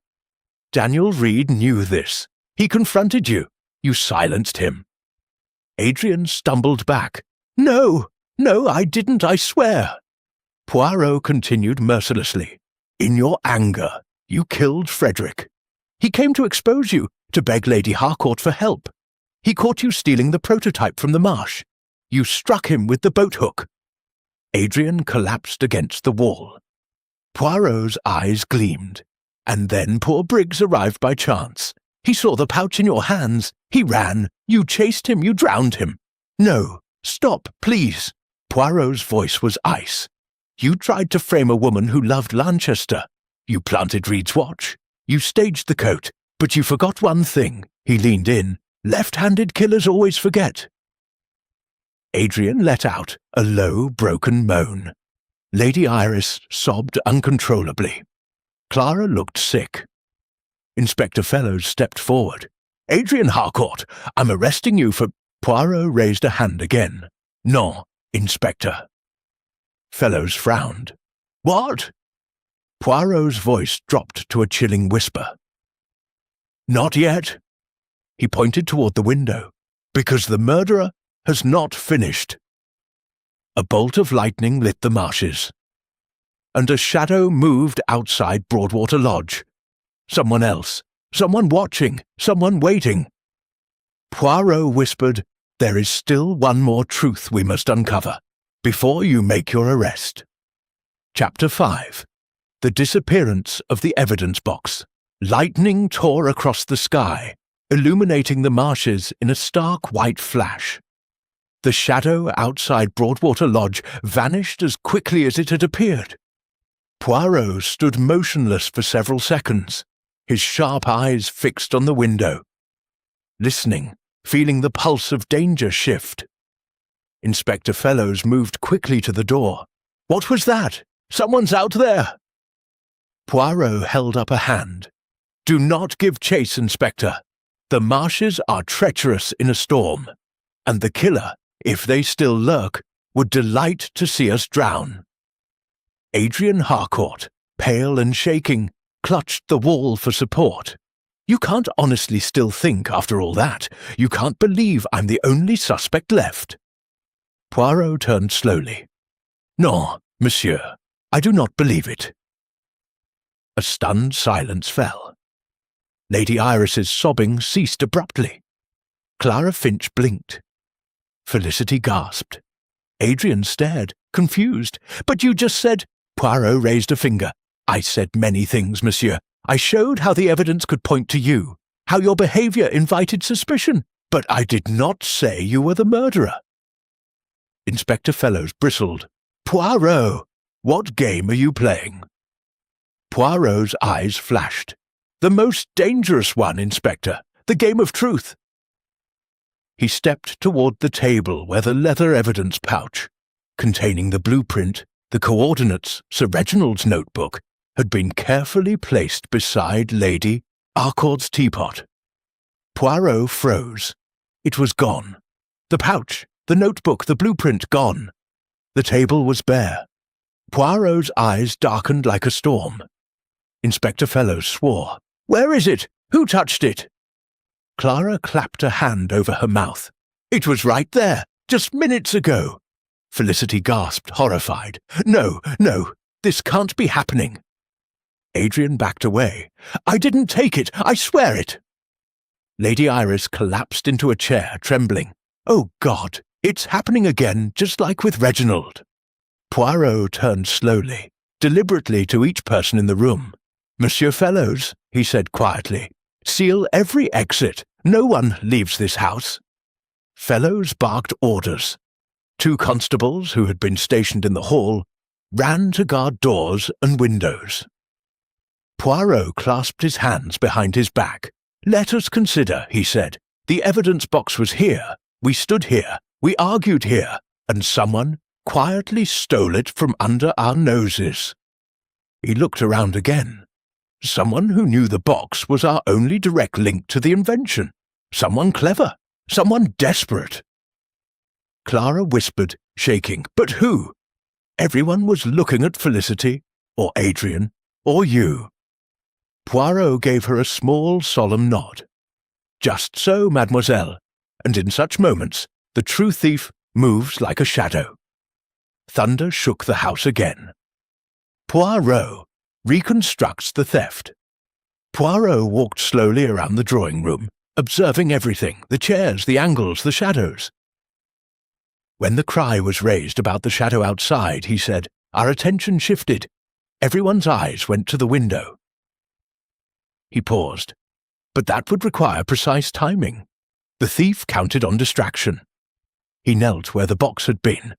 Daniel Reed knew this. He confronted you. You silenced him. Adrian stumbled back. No, I didn't, I swear. Poirot continued mercilessly. In your anger, you killed Frederick. He came to expose you, to beg Lady Harcourt for help. He caught you stealing the prototype from the marsh. You struck him with the boat hook. Adrian collapsed against the wall. Poirot's eyes gleamed. And then poor Briggs arrived by chance. He saw the pouch in your hands. He ran. You chased him. You drowned him. No. Stop, please. Poirot's voice was ice. You tried to frame a woman who loved Lanchester. You planted Reed's watch. You staged the coat. But you forgot one thing. He leaned in. Left-handed killers always forget. Adrian let out a low, broken moan. Lady Iris sobbed uncontrollably. Clara looked sick. Inspector Fellows stepped forward. Adrian Harcourt, I'm arresting you for... Poirot raised a hand again. No, Inspector. Fellows frowned. What? Poirot's voice dropped to a chilling whisper. Not yet. He pointed toward the window. Because the murderer has not finished. A bolt of lightning lit the marshes. And a shadow moved outside Broadwater Lodge. Someone else. Someone watching. Someone waiting. Poirot whispered, There is still one more truth we must uncover, before you make your arrest. Chapter 5. The disappearance of the evidence box. Lightning tore across the sky, illuminating the marshes in a stark white flash. The shadow outside Broadwater Lodge vanished as quickly as it had appeared. Poirot stood motionless for several seconds, his sharp eyes fixed on the window, listening, feeling the pulse of danger shift. Inspector Fellows moved quickly to the door. What was that? Someone's out there! Poirot held up a hand. "Do not give chase, Inspector. The marshes are treacherous in a storm, and the killer, if they still lurk, would delight to see us drown." Adrian Harcourt, pale and shaking, clutched the wall for support. "You can't honestly still think after all that. You can't believe I'm the only suspect left." Poirot turned slowly. "No, monsieur, I do not believe it." A stunned silence fell. Lady Iris's sobbing ceased abruptly. Clara Finch blinked. Felicity gasped. Adrian stared, confused. "But you just said—" Poirot raised a finger. "I said many things, monsieur. I showed how the evidence could point to you, how your behaviour invited suspicion, but I did not say you were the murderer." Inspector Fellows bristled. "Poirot, what game are you playing?" Poirot's eyes flashed. "The most dangerous one, Inspector. The game of truth." He stepped toward the table where the leather evidence pouch, containing the blueprint, the coordinates, Sir Reginald's notebook, had been carefully placed beside Lady Harcourt's teapot. Poirot froze. It was gone. The pouch, the notebook, the blueprint gone. The table was bare. Poirot's eyes darkened like a storm. Inspector Fellows swore. "Where is it? Who touched it?" Clara clapped a hand over her mouth. "It was right there, just minutes ago." Felicity gasped, horrified. No, this can't be happening." Adrian backed away. "I didn't take it, I swear it." Lady Iris collapsed into a chair, trembling. "Oh, God, it's happening again, just like with Reginald." Poirot turned slowly, deliberately to each person in the room. "Monsieur Fellows," he said quietly, "seal every exit. No one leaves this house." Fellows barked orders. 2 constables, who had been stationed in the hall, ran to guard doors and windows. Poirot clasped his hands behind his back. "Let us consider," he said. "The evidence box was here. We stood here. We argued here. And someone quietly stole it from under our noses." He looked around again. Someone who knew the box was our only direct link to the invention. Someone clever. Someone desperate. Clara whispered, shaking. "But who?" Everyone was looking at Felicity, or Adrian, or you. Poirot gave her a small, solemn nod. "Just so, mademoiselle, and in such moments the true thief moves like a shadow." Thunder shook the house again. Poirot reconstructs the theft. Poirot walked slowly around the drawing room, observing everything, the chairs, the angles, the shadows. When the cry was raised about the shadow outside, he said, our attention shifted. Everyone's eyes went to the window. He paused. But that would require precise timing. The thief counted on distraction. He knelt where the box had been.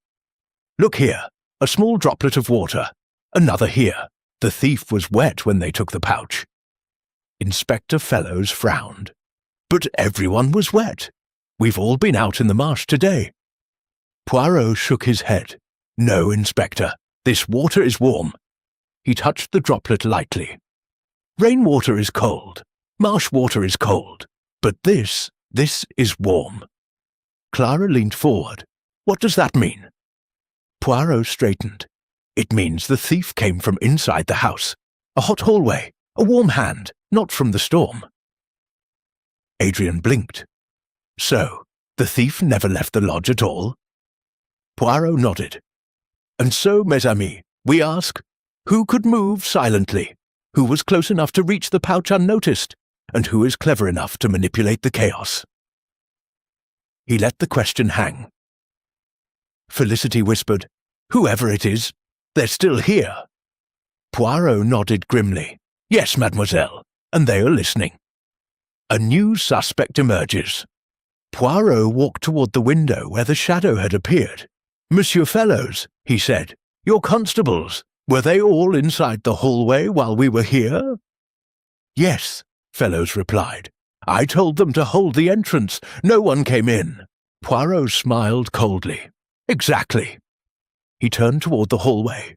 "Look here, a small droplet of water. Another here. The thief was wet when they took the pouch." Inspector Fellows frowned. "But everyone was wet. We've all been out in the marsh today." Poirot shook his head. "No, Inspector. This water is warm." He touched the droplet lightly. "Rainwater is cold. Marsh water is cold. But this is warm." Clara leaned forward. "What does that mean?" Poirot straightened. "It means the thief came from inside the house. A hot hallway. A warm hand. Not from the storm." Adrian blinked. "So, the thief never left the lodge at all?" Poirot nodded. "And so, mes amis, we ask, who could move silently? Who was close enough to reach the pouch unnoticed? And who is clever enough to manipulate the chaos?" He let the question hang. Felicity whispered, "Whoever it is, they're still here." Poirot nodded grimly. "Yes, mademoiselle, and they are listening." A new suspect emerges. Poirot walked toward the window where the shadow had appeared. "Monsieur Fellows," he said, "your constables, were they all inside the hallway while we were here?" "Yes," Fellows replied. "I told them to hold the entrance. No one came in." Poirot smiled coldly. "Exactly." He turned toward the hallway.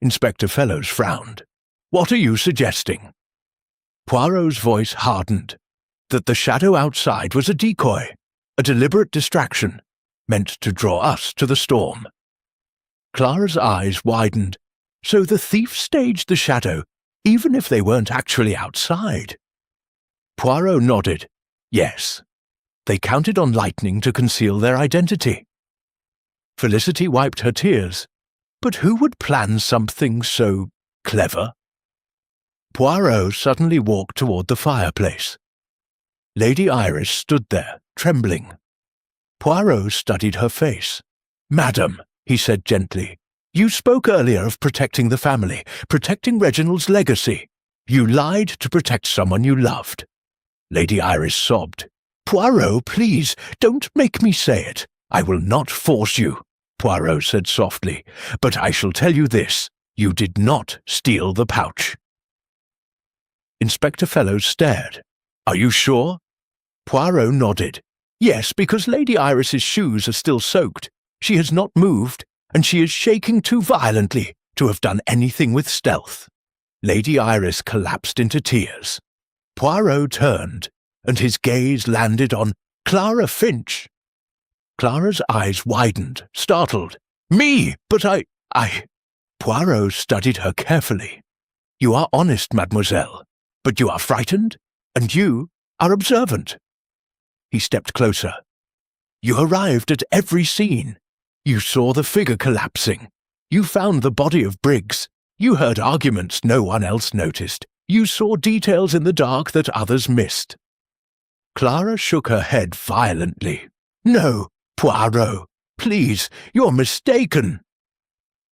Inspector Fellows frowned. What are you suggesting?" Poirot's voice hardened. That the shadow outside was a decoy, a deliberate distraction, meant to draw us to the storm. Clara's eyes widened. So the thief staged the shadow, even if they weren't actually outside. Poirot nodded. Yes. They counted on lightning to conceal their identity. Felicity wiped her tears. But who would plan something so clever? Poirot suddenly walked toward the fireplace. Lady Iris stood there, trembling. Poirot studied her face. "Madam," he said gently, "you spoke earlier of protecting the family, protecting Reginald's legacy. You lied to protect someone you loved." Lady Iris sobbed. "Poirot, please, don't make me say it. I will not force you," Poirot said softly, "but I shall tell you this. You did not steal the pouch." Inspector Fellows stared. "Are you sure?" Poirot nodded. "Yes, because Lady Iris's shoes are still soaked. She has not moved, and she is shaking too violently to have done anything with stealth." Lady Iris collapsed into tears. Poirot turned, and his gaze landed on Clara Finch. Clara's eyes widened, startled. "Me! But I... Poirot studied her carefully. "You are honest, mademoiselle, but you are frightened, and you are observant." He stepped closer. "You arrived at every scene. You saw the figure collapsing. You found the body of Briggs. You heard arguments no one else noticed. You saw details in the dark that others missed." Clara shook her head violently. "No, Poirot, please, you're mistaken."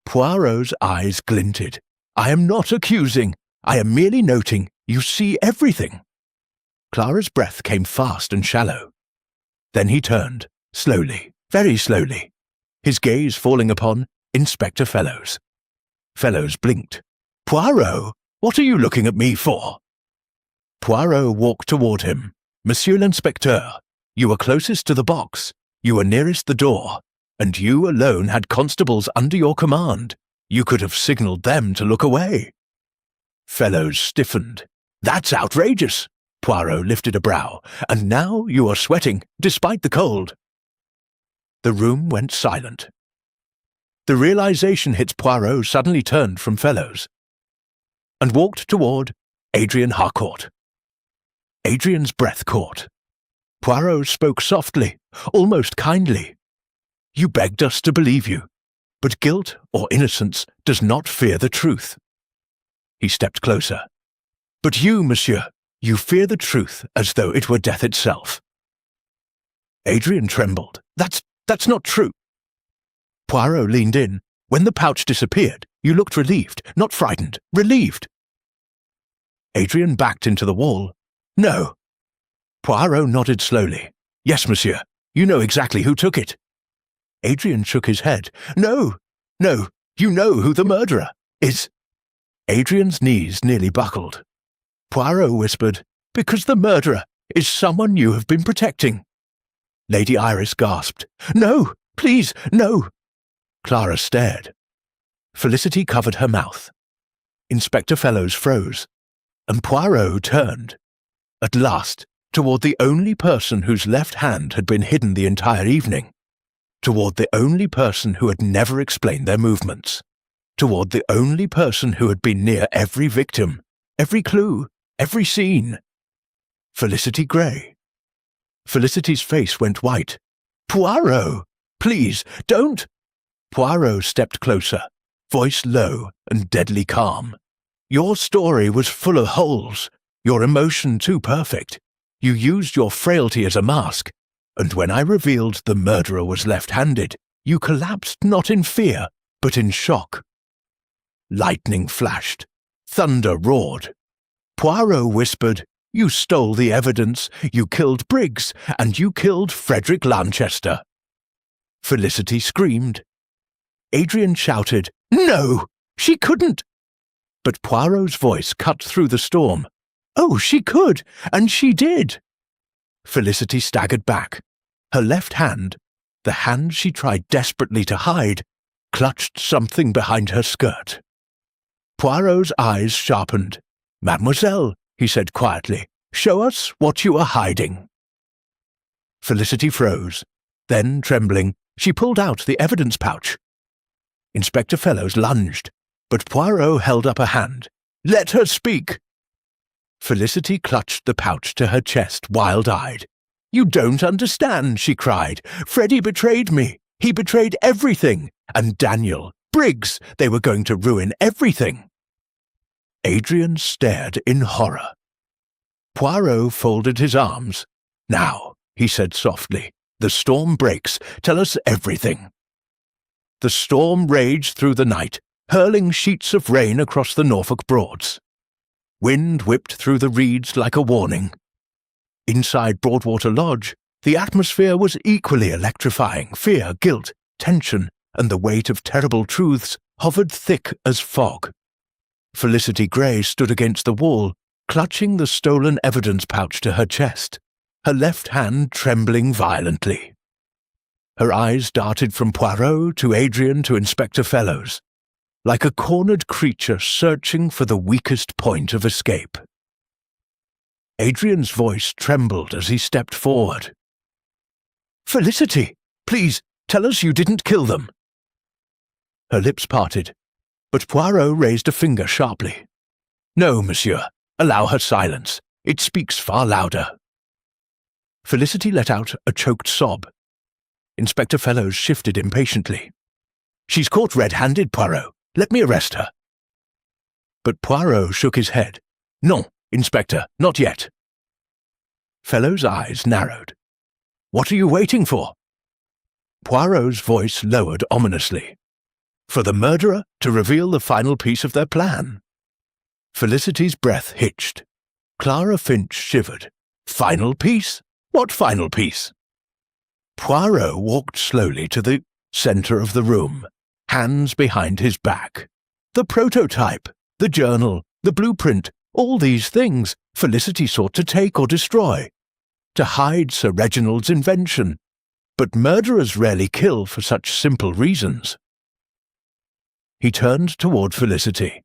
Poirot's eyes glinted. "I am not accusing. I am merely noting you see everything." Clara's breath came fast and shallow. Then he turned, slowly, very slowly, his gaze falling upon Inspector Fellows. Fellows blinked. "Poirot, what are you looking at me for?" Poirot walked toward him. "Monsieur l'Inspecteur, you were closest to the box. You were nearest the door, and you alone had constables under your command. You could have signaled them to look away." Fellows stiffened. "That's outrageous." Poirot lifted a brow. "And now you are sweating, despite the cold." The room went silent. The realization hit Poirot suddenly turned from Fellows and walked toward Adrian Harcourt. Adrian's breath caught. Poirot spoke softly, almost kindly. "You begged us to believe you, but guilt or innocence does not fear the truth." He stepped closer. "But you, monsieur, you fear the truth as though it were death itself." Adrian trembled. That's not true." Poirot leaned in. "When the pouch disappeared, you looked relieved, not frightened, relieved." Adrian backed into the wall. "No." Poirot nodded slowly. "Yes, monsieur, you know exactly who took it." Adrian shook his head. No, you know who the murderer is." Adrian's knees nearly buckled. Poirot whispered, "Because the murderer is someone you have been protecting." Lady Iris gasped. "No, please, no." Clara stared. Felicity covered her mouth. Inspector Fellows froze, and Poirot turned, at last, toward the only person whose left hand had been hidden the entire evening, toward the only person who had never explained their movements, toward the only person who had been near every victim, every clue, every scene. Felicity Grey. Felicity's face went white. "Poirot! Please, don't!" Poirot stepped closer, voice low and deadly calm. "Your story was full of holes, your emotion too perfect. You used your frailty as a mask, and when I revealed the murderer was left-handed, you collapsed not in fear, but in shock." Lightning flashed. Thunder roared. Poirot whispered, "You stole the evidence, you killed Briggs, and you killed Frederick Lanchester." Felicity screamed. Adrian shouted, "No, she couldn't!" But Poirot's voice cut through the storm. "Oh, she could, and she did!" Felicity staggered back. Her left hand, the hand she tried desperately to hide, clutched something behind her skirt. Poirot's eyes sharpened. "Mademoiselle," he said quietly, "show us what you are hiding." Felicity froze. Then, trembling, she pulled out the evidence pouch. Inspector Fellows lunged, but Poirot held up a hand. "Let her speak!" Felicity clutched the pouch to her chest, wild-eyed. "You don't understand," she cried. "Freddie betrayed me. He betrayed everything. And Daniel, Briggs, they were going to ruin everything." Adrian stared in horror. Poirot folded his arms. "Now," he said softly, "the storm breaks. Tell us everything." The storm raged through the night, hurling sheets of rain across the Norfolk Broads. Wind whipped through the reeds like a warning. Inside Broadwater Lodge, the atmosphere was equally electrifying. Fear, guilt, tension, and the weight of terrible truths hovered thick as fog. Felicity Gray stood against the wall, clutching the stolen evidence pouch to her chest, her left hand trembling violently. Her eyes darted from Poirot to Adrian to Inspector Fellows, like a cornered creature searching for the weakest point of escape. Adrian's voice trembled as he stepped forward. "Felicity, please, tell us you didn't kill them." Her lips parted, but Poirot raised a finger sharply. "No, monsieur, allow her silence. It speaks far louder." Felicity let out a choked sob. Inspector Fellows shifted impatiently. "She's caught red-handed, Poirot. Let me arrest her." But Poirot shook his head. "Non, Inspector, not yet." Fellows' eyes narrowed. "What are you waiting for?" Poirot's voice lowered ominously. "For the murderer to reveal the final piece of their plan." Felicity's breath hitched. Clara Finch shivered. "Final piece? What final piece?" Poirot walked slowly to the center of the room, hands behind his back. "The prototype, the journal, the blueprint, all these things Felicity sought to take or destroy, to hide Sir Reginald's invention. But murderers rarely kill for such simple reasons." He turned toward Felicity.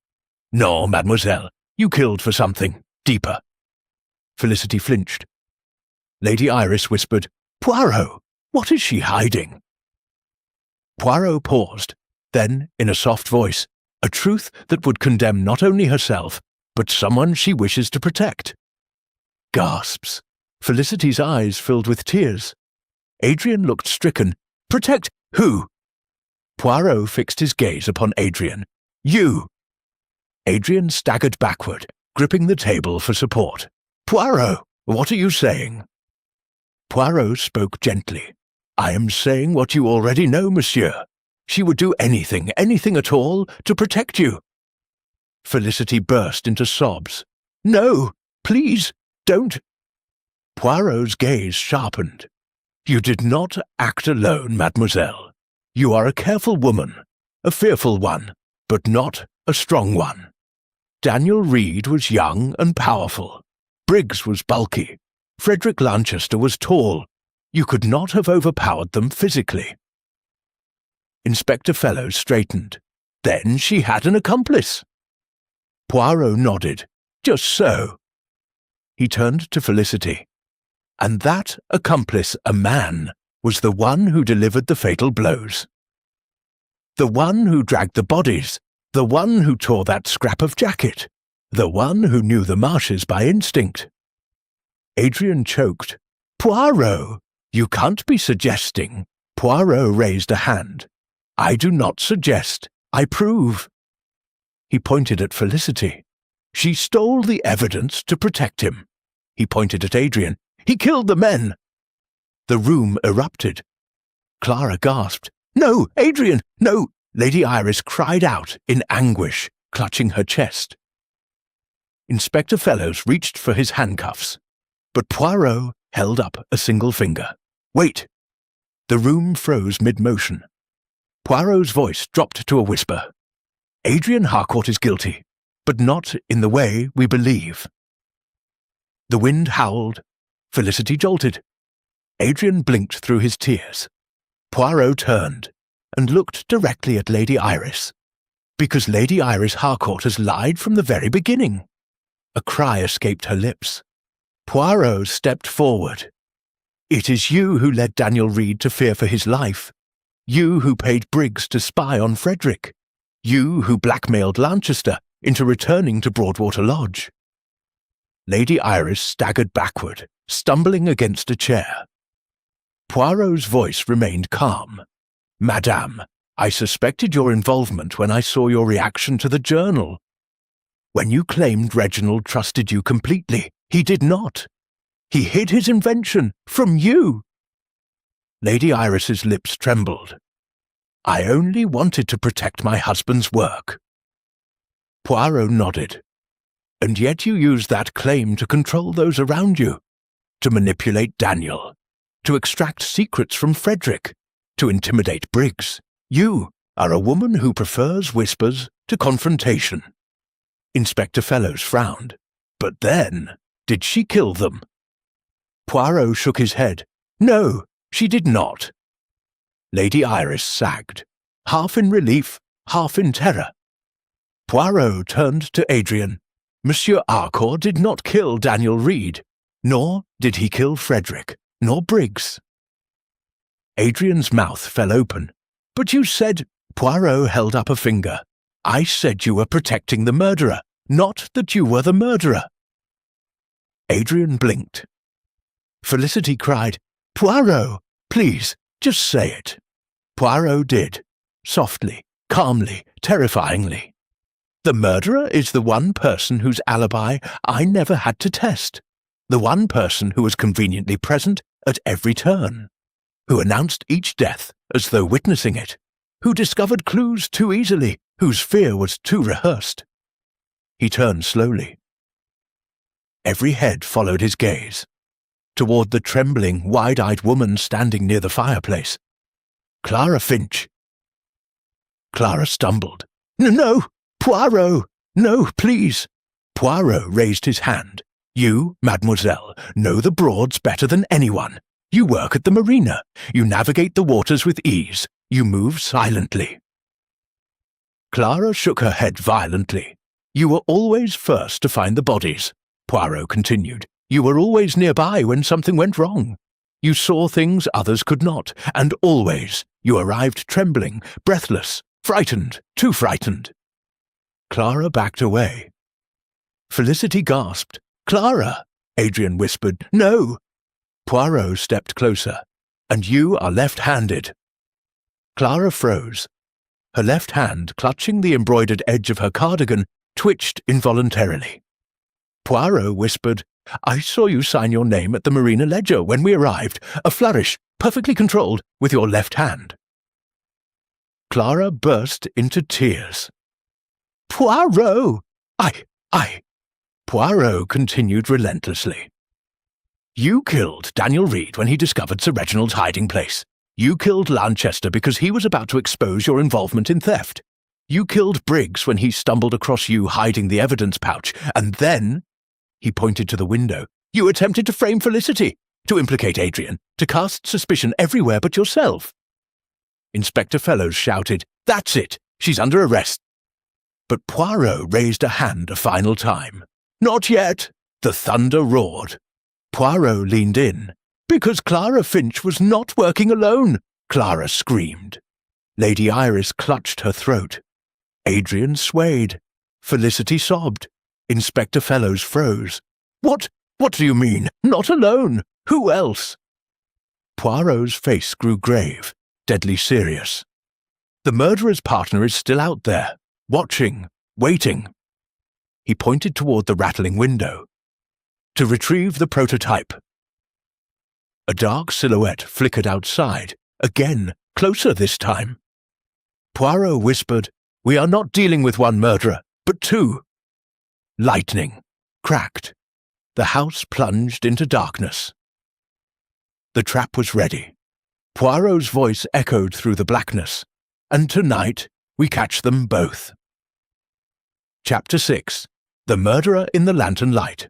"No, mademoiselle, you killed for something deeper." Felicity flinched. Lady Iris whispered, "Poirot, what is she hiding?" Poirot paused, then, in a soft voice, a truth that would condemn not only herself, but someone she wishes to protect. Gasps. Felicity's eyes filled with tears. Adrian looked stricken. "Protect who?" Poirot fixed his gaze upon Adrian. "You!" Adrian staggered backward, gripping the table for support. "Poirot, what are you saying?" Poirot spoke gently. "I am saying what you already know, monsieur. She would do anything, anything at all, to protect you." Felicity burst into sobs. "No, please, don't." Poirot's gaze sharpened. "You did not act alone, mademoiselle. You are a careful woman, a fearful one, but not a strong one. Daniel Reed was young and powerful. Briggs was bulky. Frederick Lanchester was tall. You could not have overpowered them physically." Inspector Fellows straightened. "Then she had an accomplice." Poirot nodded. "Just so." He turned to Felicity. "And that accomplice, a man, was the one who delivered the fatal blows. The one who dragged the bodies, the one who tore that scrap of jacket, the one who knew the marshes by instinct." Adrian choked. "Poirot, you can't be suggesting." Poirot raised a hand. "I do not suggest, I prove." He pointed at Felicity. "She stole the evidence to protect him." He pointed at Adrian. "He killed the men." The room erupted. Clara gasped. "No, Adrian, no!" Lady Iris cried out in anguish, clutching her chest. Inspector Fellows reached for his handcuffs, but Poirot held up a single finger. "Wait!" The room froze mid-motion. Poirot's voice dropped to a whisper. "Adrian Harcourt is guilty, but not in the way we believe." The wind howled. Felicity jolted. Adrian blinked through his tears. Poirot turned and looked directly at Lady Iris. Because Lady Iris Harcourt has lied from the very beginning." A cry escaped her lips. Poirot stepped forward. "It is you who led Daniel Reed to fear for his life. You who paid Briggs to spy on Frederick. You who blackmailed Lanchester into returning to Broadwater Lodge." Lady Iris staggered backward, stumbling against a chair. Poirot's voice remained calm. "Madame, I suspected your involvement when I saw your reaction to the journal. When you claimed Reginald trusted you completely, he did not. He hid his invention from you." Lady Iris's lips trembled. "I only wanted to protect my husband's work." Poirot nodded. "And yet you used that claim to control those around you, to manipulate Daniel, to extract secrets from Frederick, to intimidate Briggs. You are a woman who prefers whispers to confrontation." Inspector Fellows frowned. "But then, did she kill them?" Poirot shook his head. "No, she did not." Lady Iris sagged, half in relief, half in terror. Poirot turned to Adrian. "Monsieur Harcourt did not kill Daniel Reed, nor did he kill Frederick, nor Briggs." Adrian's mouth fell open. "But you said—" Poirot held up a finger. "I said you were protecting the murderer, not that you were the murderer." Adrian blinked. Felicity cried, "Poirot, please, just say it." Poirot did, softly, calmly, terrifyingly. "The murderer is the one person whose alibi I never had to test, the one person who was conveniently present at every turn, who announced each death as though witnessing it, who discovered clues too easily, whose fear was too rehearsed." He turned slowly. Every head followed his gaze, toward the trembling, wide-eyed woman standing near the fireplace. "Clara Finch." Clara stumbled. "No, Poirot! No, please!" Poirot raised his hand. "You, mademoiselle, know the Broads better than anyone. You work at the marina. You navigate the waters with ease. You move silently." Clara shook her head violently. "You were always first to find the bodies," Poirot continued. "You were always nearby when something went wrong. You saw things others could not, and always you arrived trembling, breathless, frightened, too frightened." Clara backed away. Felicity gasped. "Clara!" Adrian whispered. "No!" Poirot stepped closer. "And you are left-handed." Clara froze. Her left hand, clutching the embroidered edge of her cardigan, twitched involuntarily. Poirot whispered, "I saw you sign your name at the Marina Ledger when we arrived, a flourish, perfectly controlled, with your left hand." Clara burst into tears. "Poirot! I—" Poirot continued relentlessly. "You killed Daniel Reed when he discovered Sir Reginald's hiding place. You killed Lanchester because he was about to expose your involvement in theft. You killed Briggs when he stumbled across you hiding the evidence pouch, and then," he pointed to the window, "you attempted to frame Felicity, to implicate Adrian, to cast suspicion everywhere but yourself." Inspector Fellows shouted, "That's it! She's under arrest!" But Poirot raised a hand a final time. "Not yet!" The thunder roared. Poirot leaned in. "Because Clara Finch was not working alone!" Clara screamed. Lady Iris clutched her throat. Adrian swayed. Felicity sobbed. Inspector Fellows froze. What do you mean? Not alone? Who else?" Poirot's face grew grave, deadly serious. "The murderer's partner is still out there, watching, waiting." He pointed toward the rattling window. "To retrieve the prototype." A dark silhouette flickered outside, again, closer this time. Poirot whispered, "We are not dealing with one murderer, but two." Lightning cracked. The house plunged into darkness. The trap was ready. Poirot's voice echoed through the blackness. "And tonight we catch them both." Chapter 6. The Murderer in the Lantern Light.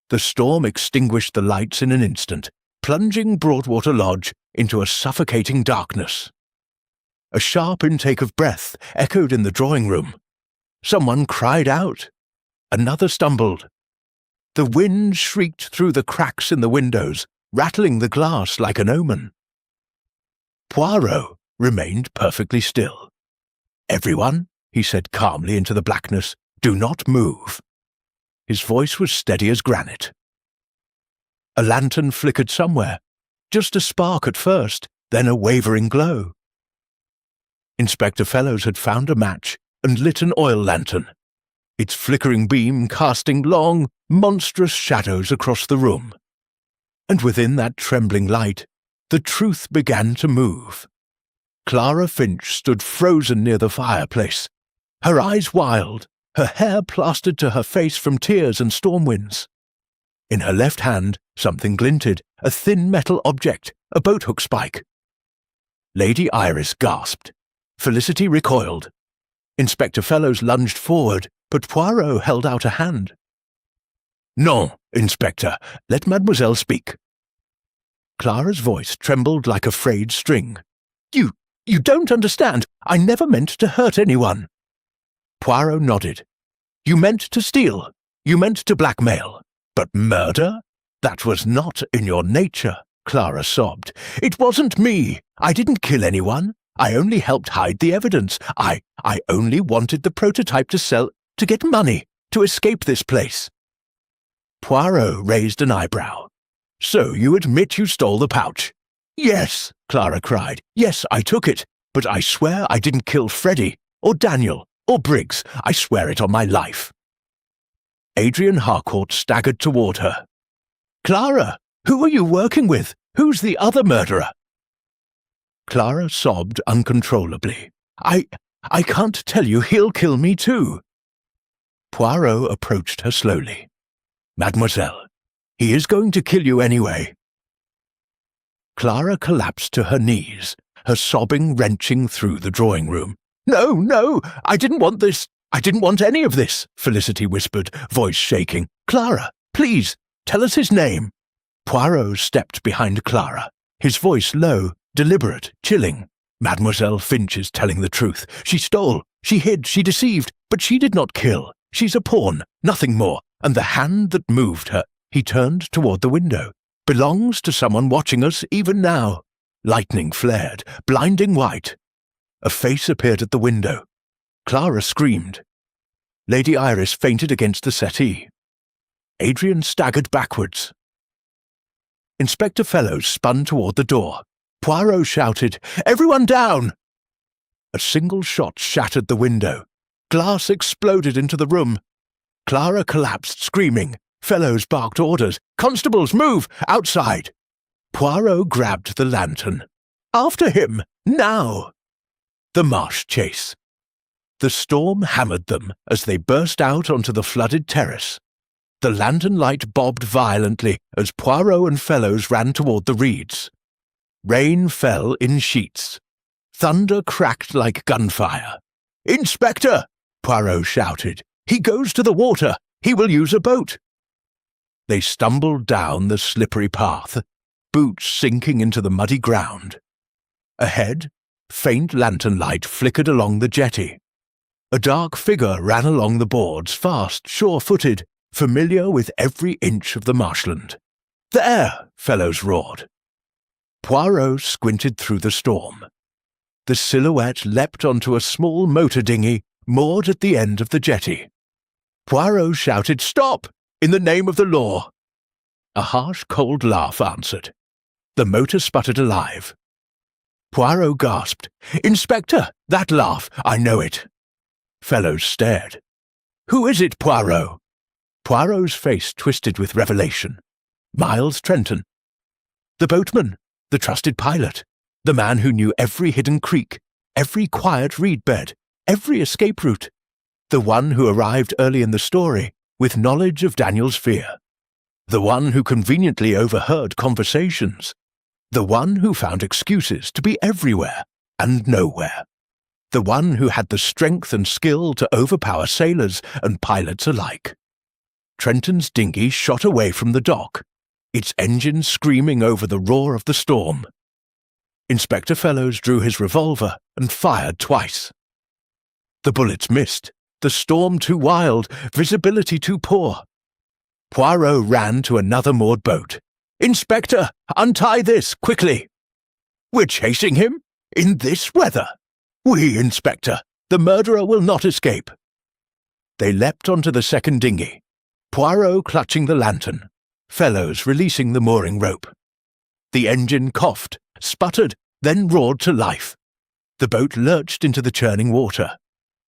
The storm extinguished the lights in an instant, plunging Broadwater Lodge into a suffocating darkness. A sharp intake of breath echoed in the drawing room. Someone cried out. Another stumbled. The wind shrieked through the cracks in the windows, rattling the glass like an omen. Poirot remained perfectly still. "Everyone," he said calmly into the blackness, "do not move." His voice was steady as granite. A lantern flickered somewhere, just a spark at first, then a wavering glow. Inspector Fellows had found a match and lit an oil lantern, its flickering beam casting long, monstrous shadows across the room. And within that trembling light, the truth began to move. Clara Finch stood frozen near the fireplace, her eyes wild, her hair plastered to her face from tears and storm winds. In her left hand, something glinted, a thin metal object, a boathook spike. Lady Iris gasped. Felicity recoiled. Inspector Fellows lunged forward, but Poirot held out a hand. "Non, Inspector, let Mademoiselle speak." Clara's voice trembled like a frayed string. You don't understand. I never meant to hurt anyone." Poirot nodded. "You meant to steal. You meant to blackmail. But murder? That was not in your nature," Clara sobbed. "It wasn't me. I didn't kill anyone. I only helped hide the evidence. I only wanted the prototype to sell, to get money, to escape this place." Poirot raised an eyebrow. "So you admit you stole the pouch?" "Yes," Clara cried. "Yes, I took it. But I swear I didn't kill Freddie, or Daniel, or Briggs. I swear it on my life." Adrian Harcourt staggered toward her. "Clara, who are you working with? Who's the other murderer?" Clara sobbed uncontrollably. I can't tell you. He'll kill me too." Poirot approached her slowly. "Mademoiselle, he is going to kill you anyway." Clara collapsed to her knees, her sobbing wrenching through the drawing room. No, I didn't want this. I didn't want any of this," Felicity whispered, voice shaking. "Clara, please, tell us his name." Poirot stepped behind Clara, his voice low, deliberate, chilling. "Mademoiselle Finch is telling the truth. She stole, she hid, she deceived, but she did not kill. She's a pawn, nothing more, and the hand that moved her," he turned toward the window, "belongs to someone watching us even now." Lightning flared, blinding white. A face appeared at the window. Clara screamed. Lady Iris fainted against the settee. Adrian staggered backwards. Inspector Fellows spun toward the door. Poirot shouted, "Everyone down!" A single shot shattered the window. Glass exploded into the room. Clara collapsed, screaming. Fellows barked orders. "Constables, move! Outside!" Poirot grabbed the lantern. "After him! Now!" The marsh chase. The storm hammered them as they burst out onto the flooded terrace. The lantern light bobbed violently as Poirot and Fellows ran toward the reeds. Rain fell in sheets. Thunder cracked like gunfire. "Inspector!" Poirot shouted. "He goes to the water! He will use a boat!" They stumbled down the slippery path, boots sinking into the muddy ground. Ahead, faint lantern light flickered along the jetty. A dark figure ran along the boards, fast, sure-footed, familiar with every inch of the marshland. "There!" Fellows roared. Poirot squinted through the storm. The silhouette leapt onto a small motor dinghy moored at the end of the jetty. Poirot shouted, "Stop! In the name of the law!" A harsh, cold laugh answered. The motor sputtered alive. Poirot gasped, "Inspector, that laugh, I know it." Fellows stared. "Who is it, Poirot?" Poirot's face twisted with revelation. Miles Trenton. The boatman, the trusted pilot, the man who knew every hidden creek, every quiet reed bed, every escape route, the one who arrived early in the story with knowledge of Daniel's fear, the one who conveniently overheard conversations, the one who found excuses to be everywhere and nowhere, the one who had the strength and skill to overpower sailors and pilots alike. Trenton's dinghy shot away from the dock, its engine screaming over the roar of the storm. Inspector Fellows drew his revolver and fired twice. The bullets missed, the storm too wild, visibility too poor. Poirot ran to another moored boat. "Inspector, untie this, quickly!" "We're chasing him? In this weather?" "Oui, Inspector. The murderer will not escape." They leapt onto the second dinghy, Poirot clutching the lantern, Fellows releasing the mooring rope. The engine coughed, sputtered, then roared to life. The boat lurched into the churning water.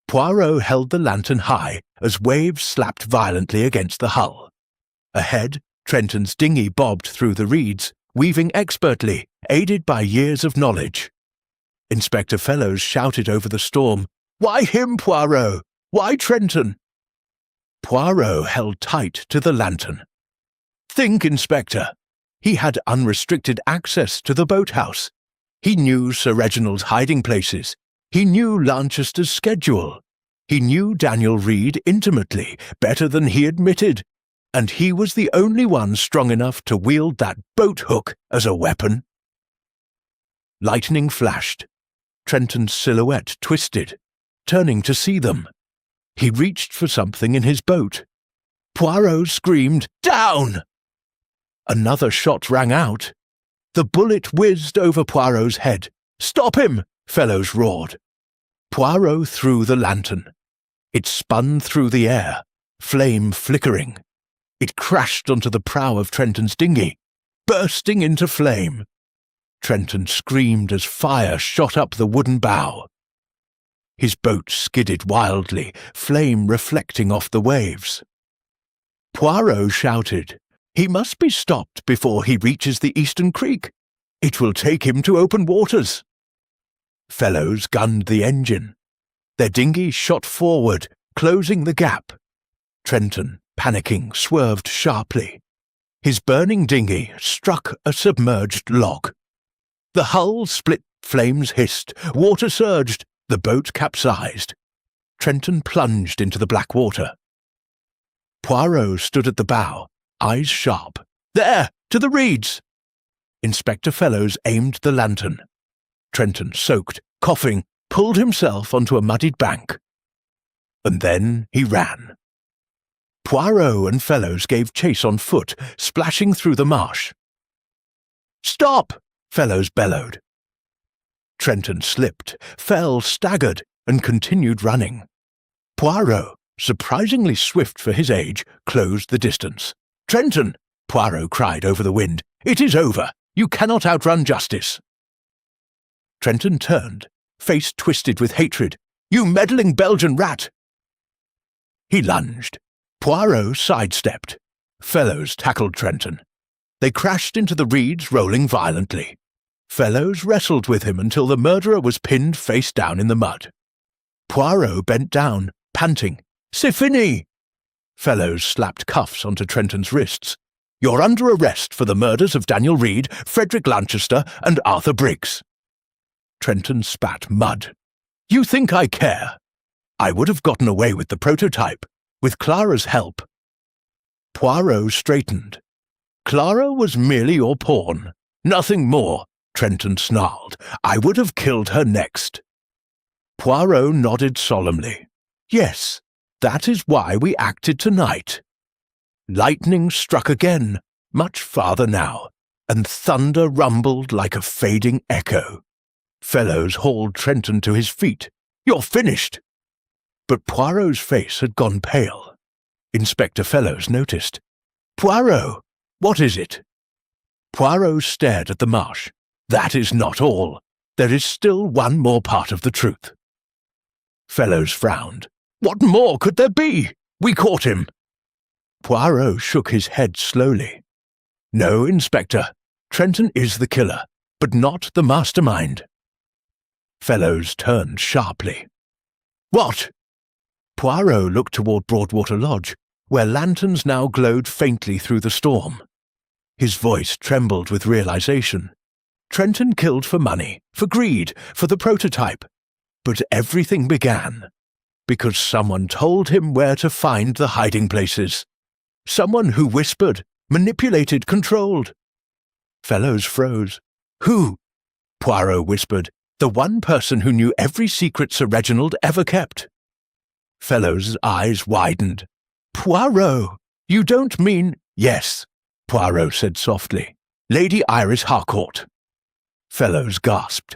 Poirot held the lantern high as waves slapped violently against the hull. Ahead, Trenton's dinghy bobbed through the reeds, weaving expertly, aided by years of knowledge. Inspector Fellows shouted over the storm, "Why him, Poirot? Why Trenton?" Poirot held tight to the lantern. "Think, Inspector. He had unrestricted access to the boathouse. He knew Sir Reginald's hiding places. He knew Lanchester's schedule. He knew Daniel Reed intimately, better than he admitted, and he was the only one strong enough to wield that boat hook as a weapon." Lightning flashed. Trenton's silhouette twisted, turning to see them. He reached for something in his boat. Poirot screamed, "Down!" Another shot rang out. The bullet whizzed over Poirot's head. "Stop him!" Fellows roared. Poirot threw the lantern. It spun through the air, flame flickering. It crashed onto the prow of Trenton's dinghy, bursting into flame. Trenton screamed as fire shot up the wooden bow. His boat skidded wildly, flame reflecting off the waves. Poirot shouted, "He must be stopped before he reaches the eastern creek. It will take him to open waters." Fellows gunned the engine. Their dinghy shot forward, closing the gap. Trenton, panicking, swerved sharply. His burning dinghy struck a submerged log. The hull split, flames hissed, water surged, the boat capsized. Trenton plunged into the black water. Poirot stood at the bow, eyes sharp. "There! To the reeds!" Inspector Fellows aimed the lantern. Trenton, soaked, coughing, pulled himself onto a muddied bank. And then he ran. Poirot and Fellows gave chase on foot, splashing through the marsh. "Stop!" Fellows bellowed. Trenton slipped, fell, staggered, and continued running. Poirot, surprisingly swift for his age, closed the distance. "Trenton!" Poirot cried over the wind. "It is over! You cannot outrun justice!" Trenton turned, face twisted with hatred. "You meddling Belgian rat!" He lunged. Poirot sidestepped. Fellows tackled Trenton. They crashed into the reeds, rolling violently. Fellows wrestled with him until the murderer was pinned face down in the mud. Poirot bent down, panting. "C'est fini!" Fellows slapped cuffs onto Trenton's wrists. "You're under arrest for the murders of Daniel Reed, Frederick Lanchester, and Arthur Briggs." Trenton spat mud. "You think I care? I would have gotten away with the prototype, with Clara's help." Poirot straightened. "Clara was merely your pawn, nothing more," Trenton snarled. "I would have killed her next." Poirot nodded solemnly. "Yes, that is why we acted tonight." Lightning struck again, much farther now, and thunder rumbled like a fading echo. Fellows hauled Trenton to his feet. "You're finished!" But Poirot's face had gone pale. Inspector Fellows noticed. "Poirot, what is it?" Poirot stared at the marsh. "That is not all. There is still one more part of the truth." Fellows frowned. "What more could there be? We caught him." Poirot shook his head slowly. "No, Inspector. Trenton is the killer, but not the mastermind." Fellows turned sharply. "What?" Poirot looked toward Broadwater Lodge, where lanterns now glowed faintly through the storm. His voice trembled with realization. Trenton killed for money, for greed, for the prototype. But everything began because someone told him where to find the hiding places. Someone who whispered, manipulated, controlled. Fellows froze. "Who?" Poirot whispered, "the one person who knew every secret Sir Reginald ever kept." Fellowes' eyes widened. "Poirot, you don't mean—" "Yes," Poirot said softly. "Lady Iris Harcourt." Fellowes gasped.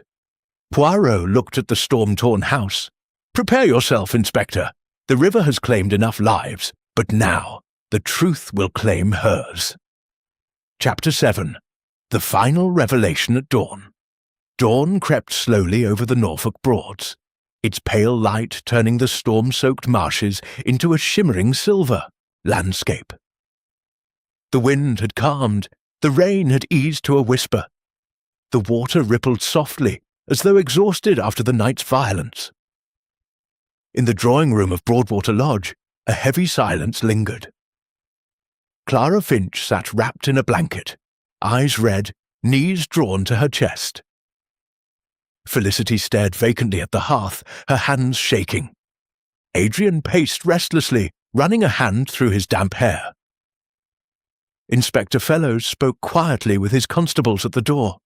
Poirot looked at the storm-torn house. "Prepare yourself, Inspector. The river has claimed enough lives, but now the truth will claim hers." Chapter 7. The Final Revelation at Dawn. Dawn crept slowly over the Norfolk Broads, its pale light turning the storm-soaked marshes into a shimmering silver landscape. The wind had calmed, the rain had eased to a whisper. The water rippled softly, as though exhausted after the night's violence. In the drawing-room of Broadwater Lodge, a heavy silence lingered. Clara Finch sat wrapped in a blanket, eyes red, knees drawn to her chest. Felicity stared vacantly at the hearth, her hands shaking. Adrian paced restlessly, running a hand through his damp hair. Inspector Fellowes spoke quietly with his constables at the door.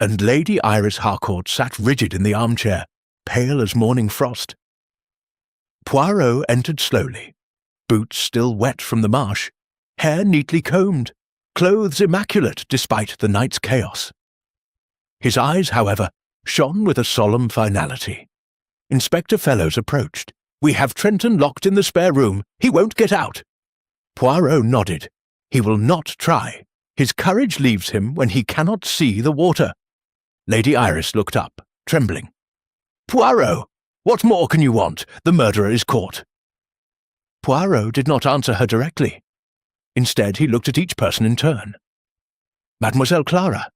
And Lady Iris Harcourt sat rigid in the armchair, pale as morning frost. Poirot entered slowly, boots still wet from the marsh, hair neatly combed, clothes immaculate despite the night's chaos. His eyes, however, shone with a solemn finality. Inspector Fellowes approached. "We have Trenton locked in the spare room. He won't get out." Poirot nodded. He will not try. His courage leaves him when he cannot see the water. Lady Iris looked up, trembling. "Poirot, what more can you want? The murderer is caught." Poirot did not answer her directly. Instead, he looked at each person in turn. "Mademoiselle Clara,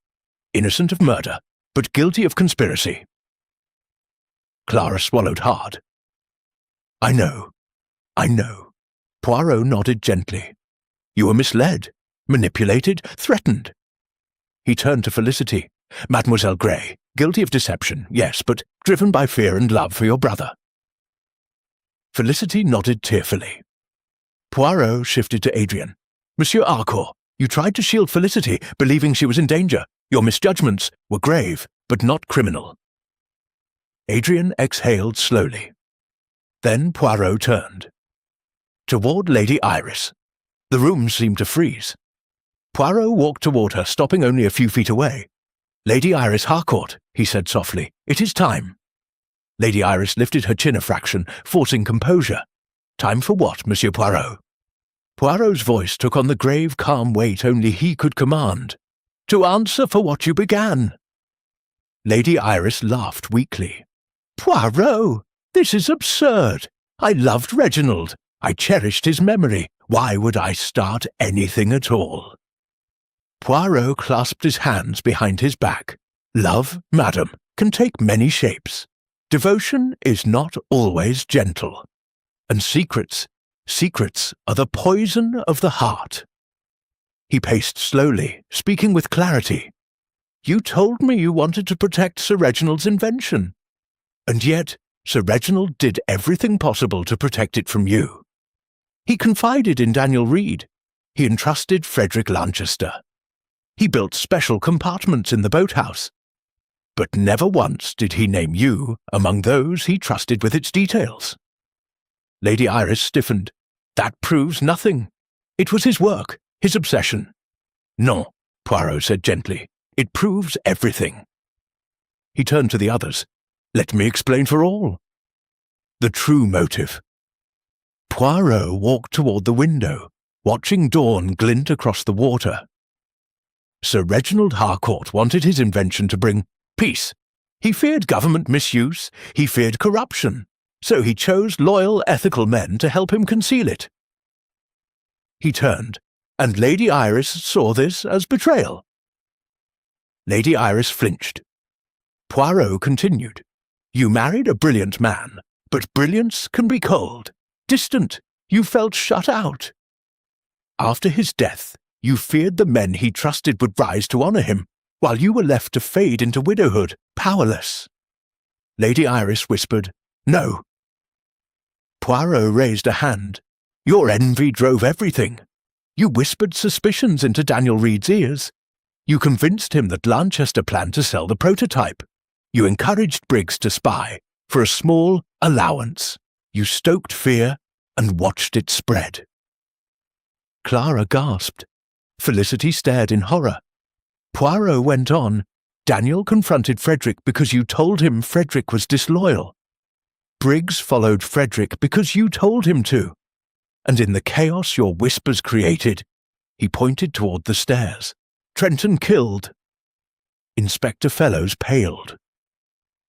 innocent of murder, but guilty of conspiracy." Clara swallowed hard. I know. Poirot nodded gently. "You were misled, manipulated, threatened." He turned to Felicity. "Mademoiselle Grey, guilty of deception, yes, but driven by fear and love for your brother." Felicity nodded tearfully. Poirot shifted to Adrian. "Monsieur Harcourt, you tried to shield Felicity, believing she was in danger. Your misjudgments were grave, but not criminal." Adrian exhaled slowly. Then Poirot turned. Toward Lady Iris. The room seemed to freeze. Poirot walked toward her, stopping only a few feet away. "Lady Iris Harcourt," he said softly, "it is time." Lady Iris lifted her chin a fraction, forcing composure. "Time for what, Monsieur Poirot?" Poirot's voice took on the grave, calm weight only he could command. "To answer for what you began." Lady Iris laughed weakly. "Poirot, this is absurd. I loved Reginald. I cherished his memory. Why would I start anything at all?" Poirot clasped his hands behind his back. "Love, madam, can take many shapes. Devotion is not always gentle. And secrets are the poison of the heart." He paced slowly, speaking with clarity. "You told me you wanted to protect Sir Reginald's invention. And yet, Sir Reginald did everything possible to protect it from you. He confided in Daniel Reed. He entrusted Frederick Lanchester. He built special compartments in the boathouse. But never once did he name you among those he trusted with its details." Lady Iris stiffened. "That proves nothing. It was his work, his obsession." "Non," Poirot said gently. "It proves everything." He turned to the others. "Let me explain for all. The true motive." Poirot walked toward the window, watching dawn glint across the water. Sir Reginald Harcourt wanted his invention to bring peace. He feared government misuse. He feared corruption. So he chose loyal, ethical men to help him conceal it. He turned, and Lady Iris saw this as betrayal. Lady Iris flinched. Poirot continued. "You married a brilliant man, but brilliance can be cold, distant. You felt shut out. After his death, you feared the men he trusted would rise to honor him, while you were left to fade into widowhood, powerless." Lady Iris whispered, "No." Poirot raised a hand. "Your envy drove everything. You whispered suspicions into Daniel Reed's ears. You convinced him that Lanchester planned to sell the prototype. You encouraged Briggs to spy for a small allowance. You stoked fear and watched it spread. Clara gasped. Felicity stared in horror. Poirot went on. Daniel confronted Frederick because you told him Frederick was disloyal. Briggs followed Frederick because you told him to. And in the chaos your whispers created, he pointed toward the stairs. Trenton killed. Inspector Fellows paled.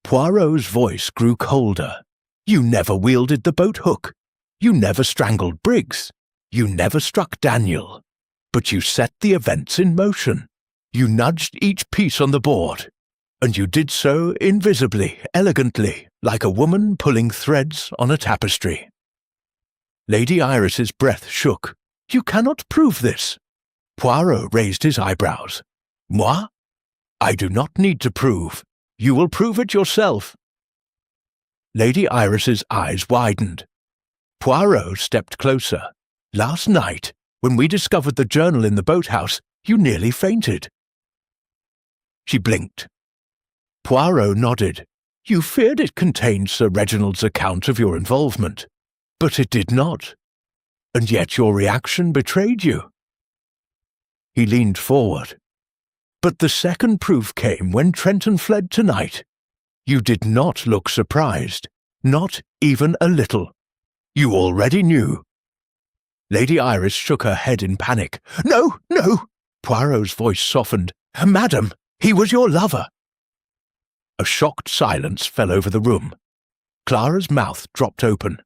Poirot's voice grew colder. You never wielded the boat hook. You never strangled Briggs. You never struck Daniel. But you set the events in motion. You nudged each piece on the board. And you did so invisibly, elegantly, like a woman pulling threads on a tapestry. Lady Iris's breath shook. You cannot prove this. Poirot raised his eyebrows. Moi? I do not need to prove. You will prove it yourself. Lady Iris's eyes widened. Poirot stepped closer. Last night, when we discovered the journal in the boathouse, you nearly fainted. She blinked. Poirot nodded. You feared it contained Sir Reginald's account of your involvement, but it did not. And yet your reaction betrayed you. He leaned forward. But the second proof came when Trenton fled tonight. You did not look surprised, not even a little. You already knew. Lady Iris shook her head in panic. No, no! Poirot's voice softened. Madam, he was your lover. A shocked silence fell over the room. Clara's mouth dropped open.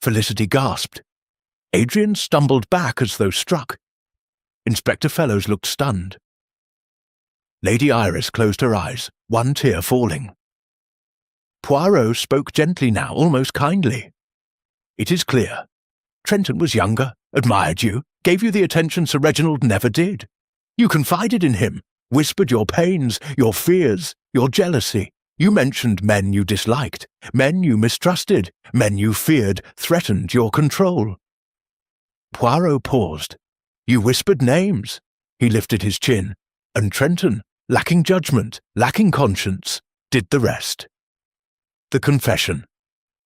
Felicity gasped. Adrian stumbled back as though struck. Inspector Fellows looked stunned. Lady Iris closed her eyes, one tear falling. Poirot spoke gently now, almost kindly. It is clear. Trenton was younger, admired you, gave you the attention Sir Reginald never did. You confided in him, whispered your pains, your fears, your jealousy. You mentioned men you disliked, men you mistrusted, men you feared threatened your control. Poirot paused. You whispered names. He lifted his chin, and Trenton, lacking judgment, lacking conscience, did the rest. The confession.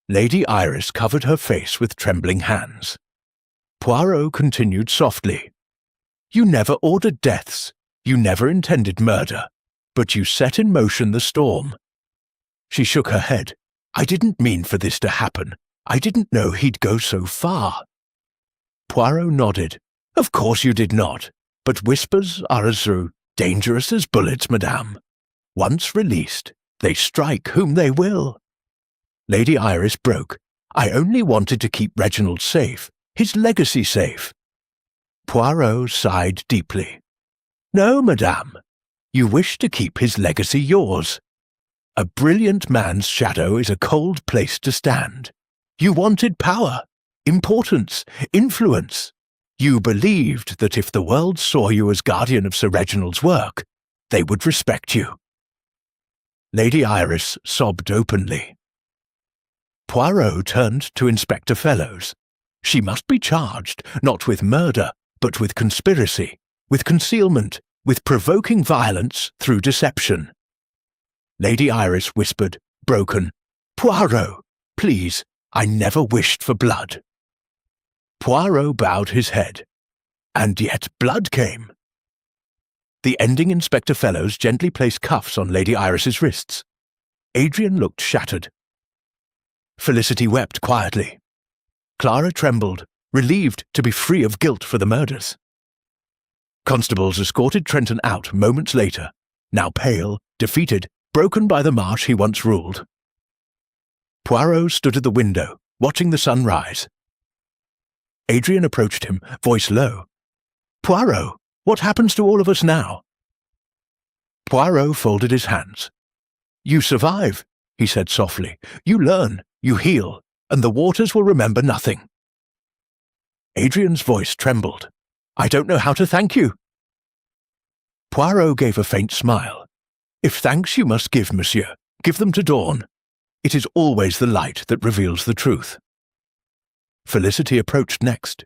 Lady Iris covered her face with trembling hands. Poirot continued softly. You never ordered deaths. You never intended murder. But you set in motion the storm. She shook her head. I didn't mean for this to happen. I didn't know he'd go so far. Poirot nodded. Of course you did not. But whispers are as dangerous as bullets, madame. Once released, they strike whom they will. Lady Iris broke. I only wanted to keep Reginald safe, his legacy safe. Poirot sighed deeply. No, madame. You wish to keep his legacy yours. A brilliant man's shadow is a cold place to stand. You wanted power, importance, influence. You believed that if the world saw you as guardian of Sir Reginald's work, they would respect you. Lady Iris sobbed openly. Poirot turned to Inspector Fellows. She must be charged, not with murder, but with conspiracy, with concealment, with provoking violence through deception. Lady Iris whispered, broken, Poirot, please, I never wished for blood. Poirot bowed his head. And yet blood came. The ending Inspector Fellows gently placed cuffs on Lady Iris's wrists. Adrian looked shattered. Felicity wept quietly. Clara trembled, relieved to be free of guilt for the murders. Constables escorted Trenton out moments later, now pale, defeated, broken by the marsh he once ruled. Poirot stood at the window, watching the sun rise. Adrian approached him, voice low. Poirot, what happens to all of us now? Poirot folded his hands. You survive, he said softly. You learn, you heal, and the waters will remember nothing. Adrian's voice trembled. I don't know how to thank you. Poirot gave a faint smile. If thanks you must give, monsieur, give them to dawn. It is always the light that reveals the truth. Felicity approached next.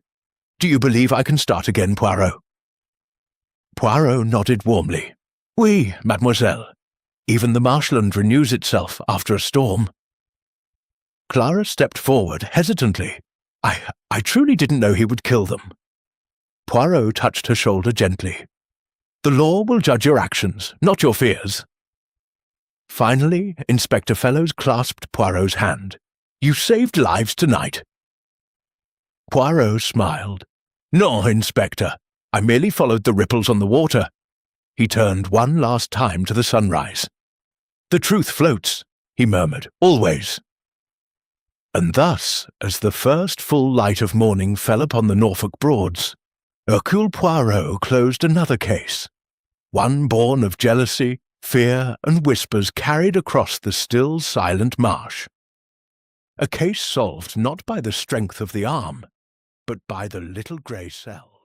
Do you believe I can start again, Poirot? Poirot nodded warmly. Oui, mademoiselle. Even the marshland renews itself after a storm. Clara stepped forward hesitantly. I truly didn't know he would kill them. Poirot touched her shoulder gently. The law will judge your actions, not your fears. Finally, Inspector Fellows clasped Poirot's hand. You saved lives tonight. Poirot smiled. No, Inspector. I merely followed the ripples on the water. He turned one last time to the sunrise. The truth floats, he murmured, always. And thus, as the first full light of morning fell upon the Norfolk Broads, Hercule Poirot closed another case, one born of jealousy, fear, and whispers carried across the still silent marsh. A case solved not by the strength of the arm, but by the little grey cell.